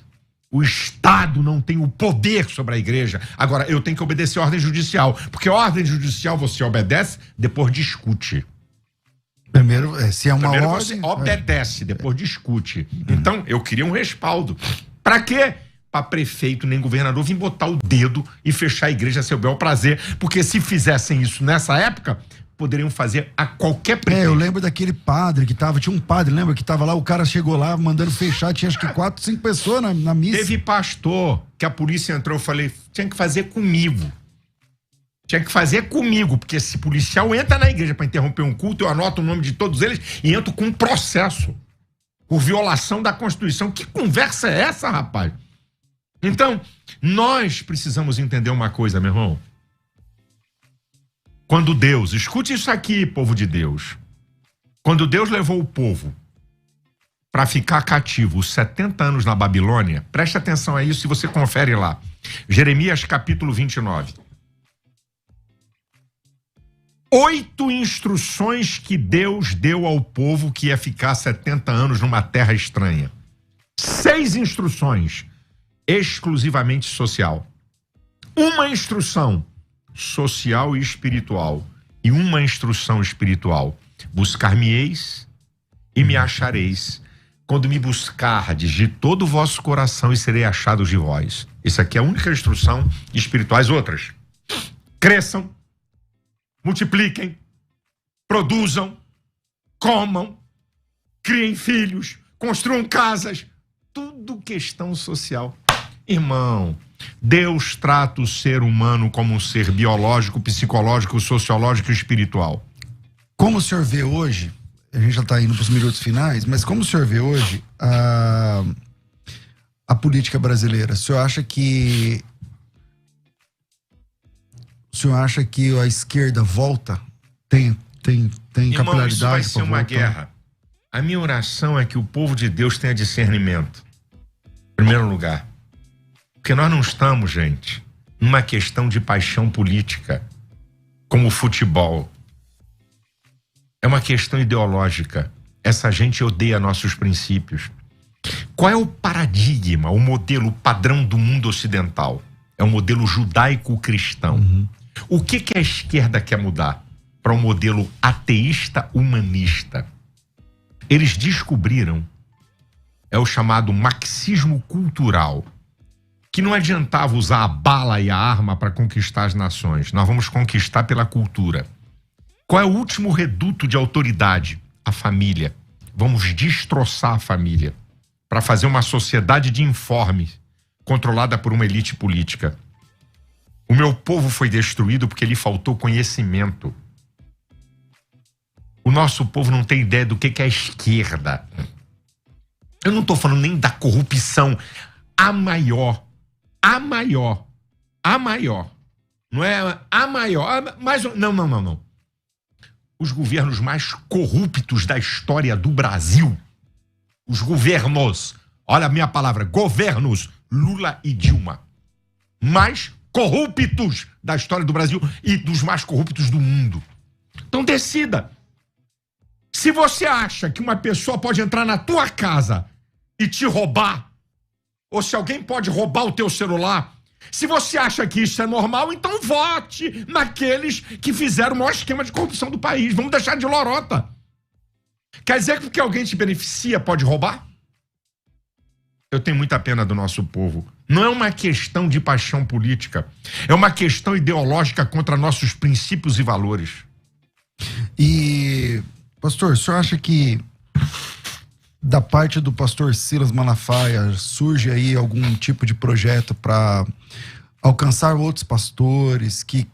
O Estado não tem o poder sobre a igreja. Agora, eu tenho que obedecer a ordem judicial. Porque a ordem judicial você obedece, depois discute. Primeiro, se é uma Primeiro ordem... você obedece, depois discute. Então, eu queria um respaldo. Pra quê? Pra prefeito nem governador vir botar o dedo e fechar a igreja a seu bel prazer. Porque se fizessem isso nessa época... poderiam fazer a qualquer prefeito. Eu lembro daquele padre que tava, tinha um padre, lembra que tava lá, o cara chegou lá mandando fechar, tinha acho que 4, 5 pessoas na missa. Teve pastor que a polícia entrou, eu falei, tinha que fazer comigo. Tinha que fazer comigo, porque se policial entra na igreja para interromper um culto, eu anoto o nome de todos eles e entro com um processo por violação da Constituição. Que conversa é essa, rapaz? Então, nós precisamos entender uma coisa, meu irmão. Quando Deus, escute isso aqui, povo de Deus. Quando Deus levou o povo para ficar cativo os 70 anos na Babilônia, preste atenção a isso e você confere lá. Jeremias capítulo 29. 8 instruções que Deus deu ao povo que ia ficar 70 anos numa terra estranha. 6 instruções, exclusivamente social. Uma instrução social e espiritual. E uma instrução espiritual. Buscar-me-eis e me achareis, quando me buscardes de todo o vosso coração e serei achados de vós. Essa aqui é a única instrução espiritual. As outras: cresçam, multipliquem, produzam, comam, criem filhos, construam casas. Tudo questão social. Irmão, Deus trata o ser humano como um ser biológico, psicológico, sociológico e espiritual. Como o senhor vê hoje, a gente já está indo para os minutos finais, mas como o senhor vê hoje a política brasileira? O senhor acha que a esquerda volta? Tem capilaridade? Isso vai ser uma voltar? guerra. A minha oração é que o povo de Deus tenha discernimento. Em primeiro lugar. Porque nós não estamos, gente, numa questão de paixão política, como o futebol. É uma questão ideológica. Essa gente odeia nossos princípios. Qual é o paradigma, o modelo padrão do mundo ocidental? É o modelo judaico-cristão. O que a esquerda quer mudar? Para um modelo ateísta humanista. Eles descobriram, é o chamado marxismo cultural, que não adiantava usar a bala e a arma para conquistar as nações. Nós vamos conquistar pela cultura. Qual é o último reduto de autoridade? A família. Vamos destroçar a família para fazer uma sociedade de informes controlada por uma elite política. O meu povo foi destruído porque lhe faltou conhecimento. O nosso povo não tem ideia do que é a esquerda. Eu não estou falando nem da corrupção. A maior. Não é a maior, mas não. Os governos mais corruptos da história do Brasil. Os governos, olha a minha palavra, governos, Lula e Dilma. Mais corruptos da história do Brasil e dos mais corruptos do mundo. Então decida. Se você acha que uma pessoa pode entrar na tua casa e te roubar, ou se alguém pode roubar o teu celular, se você acha que isso é normal, então vote naqueles que fizeram o maior esquema de corrupção do país. Vamos deixar de lorota. Quer dizer que porque alguém te beneficia pode roubar? Eu tenho muita pena do nosso povo. Não é uma questão de paixão política, é uma questão ideológica contra nossos princípios e valores. E, pastor, o senhor acha que da parte do pastor Silas Malafaia surge aí algum tipo de projeto para alcançar outros pastores que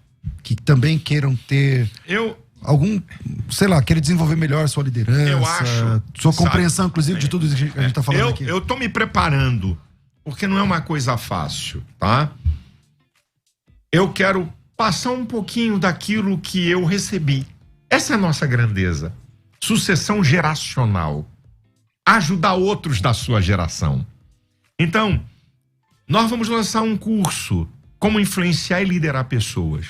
também queiram ter algum, sei lá, querer desenvolver melhor a sua liderança, eu acho, sua compreensão, inclusive, de tudo isso que a gente está falando aqui? Eu tô me preparando, porque não é uma coisa fácil, tá? Eu quero passar um pouquinho daquilo que eu recebi. Essa é a nossa grandeza. Sucessão geracional. Ajudar outros da sua geração. Então, nós vamos lançar um curso como influenciar e liderar pessoas.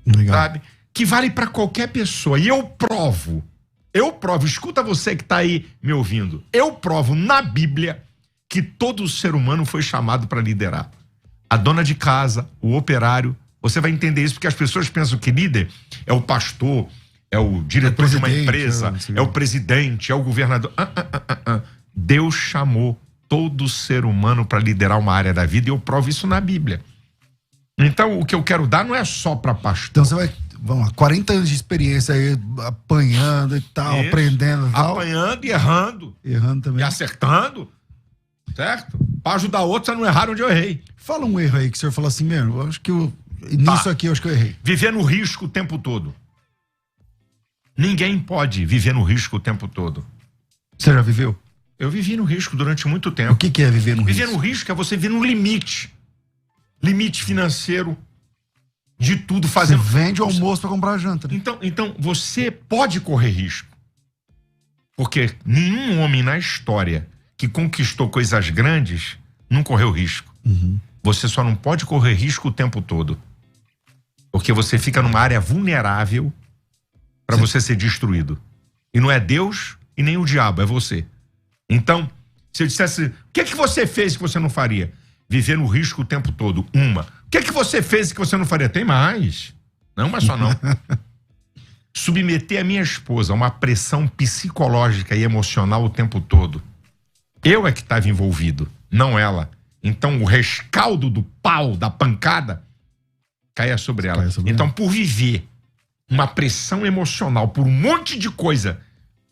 Legal. Sabe? Que vale para qualquer pessoa. E eu provo, escuta você que está aí me ouvindo, eu provo na Bíblia que todo ser humano foi chamado para liderar. A dona de casa, o operário, você vai entender isso porque as pessoas pensam que líder é o pastor, é o diretor de uma empresa, é o presidente, é o governador. Deus chamou todo ser humano para liderar uma área da vida e eu provo isso na Bíblia. Então, o que eu quero dar não é só para pastor. Então você vai, vamos lá, 40 anos de experiência aí, apanhando e tal, isso, aprendendo e tal. Apanhando e errando. Errando também. E acertando, certo? Para ajudar outros a não errar onde eu errei. Fala um erro aí que o senhor falou assim mesmo, eu acho que nisso aqui eu acho que eu errei. Viver no risco o tempo todo. Ninguém pode viver no risco o tempo todo. Você já viveu? Eu vivi no risco durante muito tempo. O que é viver no risco? Viver no risco é você viver no limite. Limite financeiro de tudo fazendo. Você vende o almoço para comprar a janta. Né? Então você pode correr risco. Porque nenhum homem na história que conquistou coisas grandes não correu risco. Uhum. Você só não pode correr risco o tempo todo. Porque você fica numa área vulnerável para você ser destruído. E não é Deus e nem o diabo, é você. Então, se eu dissesse, o que é que você fez que você não faria? Viver no risco o tempo todo. O que é que você fez que você não faria? Tem mais. Não, mas só não. Submeter a minha esposa a uma pressão psicológica e emocional o tempo todo. Eu é que estava envolvido, não ela. Então, o rescaldo do pau, da pancada, caia sobre ela. Então, por viver uma pressão emocional por um monte de coisa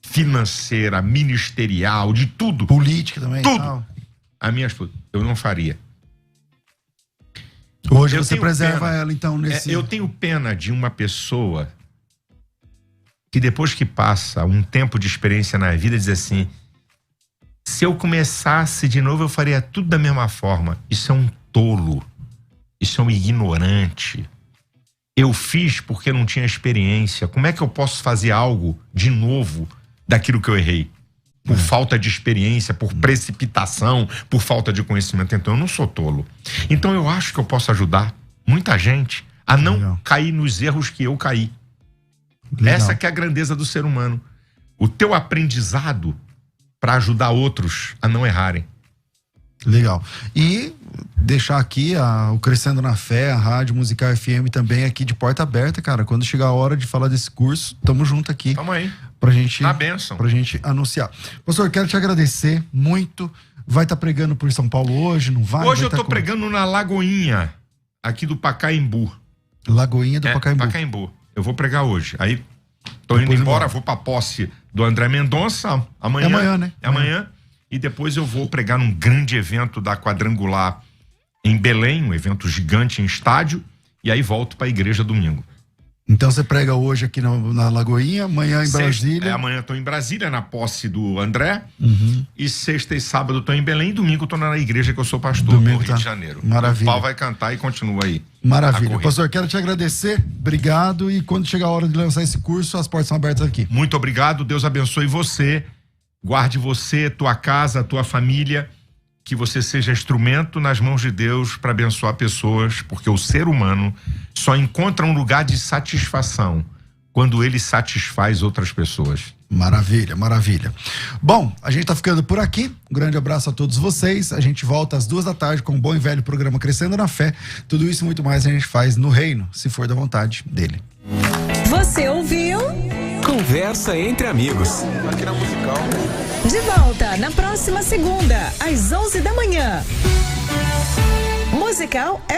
financeira, ministerial, de tudo. Política também. Tudo. A minha esposa, eu não faria. Hoje você preserva ela, então, nesse... Eu tenho pena de uma pessoa que depois que passa um tempo de experiência na vida, diz assim, se eu começasse de novo, eu faria tudo da mesma forma. Isso é um tolo. Isso é um ignorante. Eu fiz porque não tinha experiência. Como é que eu posso fazer algo de novo daquilo que eu errei? Por falta de experiência, por precipitação, por falta de conhecimento. Então eu não sou tolo. Então eu acho que eu posso ajudar muita gente a não cair nos erros que eu caí. Legal. Essa que é a grandeza do ser humano. O teu aprendizado para ajudar outros a não errarem. Legal. E deixar aqui o Crescendo na Fé, a Rádio Musical FM também aqui de porta aberta, cara. Quando chegar a hora de falar desse curso, tamo junto aqui. Tamo aí. Pra gente, na bênção. Pra gente anunciar. Pastor, quero te agradecer muito. Vai estar pregando por São Paulo hoje, não vai? Hoje eu tô pregando na Lagoinha, aqui do Pacaembu. Lagoinha do Pacaembu. Pacaembu. Eu vou pregar hoje. Aí tô indo embora, vou pra posse do André Mendonça amanhã. É amanhã, né? É amanhã. E depois eu vou pregar num grande evento da Quadrangular em Belém, um evento gigante em estádio, e aí volto pra igreja domingo. Então você prega hoje aqui na Lagoinha, amanhã em Brasília. Amanhã eu tô em Brasília, na posse do André, e sexta e sábado eu tô em Belém, e domingo eu tô na igreja que eu sou pastor no Rio de Janeiro. Maravilha. O pau vai cantar e continua aí. Maravilha. Pastor, quero te agradecer, obrigado, e quando chegar a hora de lançar esse curso, as portas são abertas aqui. Muito obrigado, Deus abençoe você, guarde você, tua casa, tua família, que você seja instrumento nas mãos de Deus para abençoar pessoas, porque o ser humano só encontra um lugar de satisfação quando ele satisfaz outras pessoas. Maravilha, maravilha. Bom, a gente tá ficando por aqui. Um grande abraço a todos vocês. A gente volta às 14h com o bom e velho programa Crescendo na Fé. Tudo isso e muito mais a gente faz no reino, se for da vontade dele. Você ouviu? Conversa entre amigos. Aqui na Musical. De volta na próxima segunda, às 11 da manhã. Musical FM.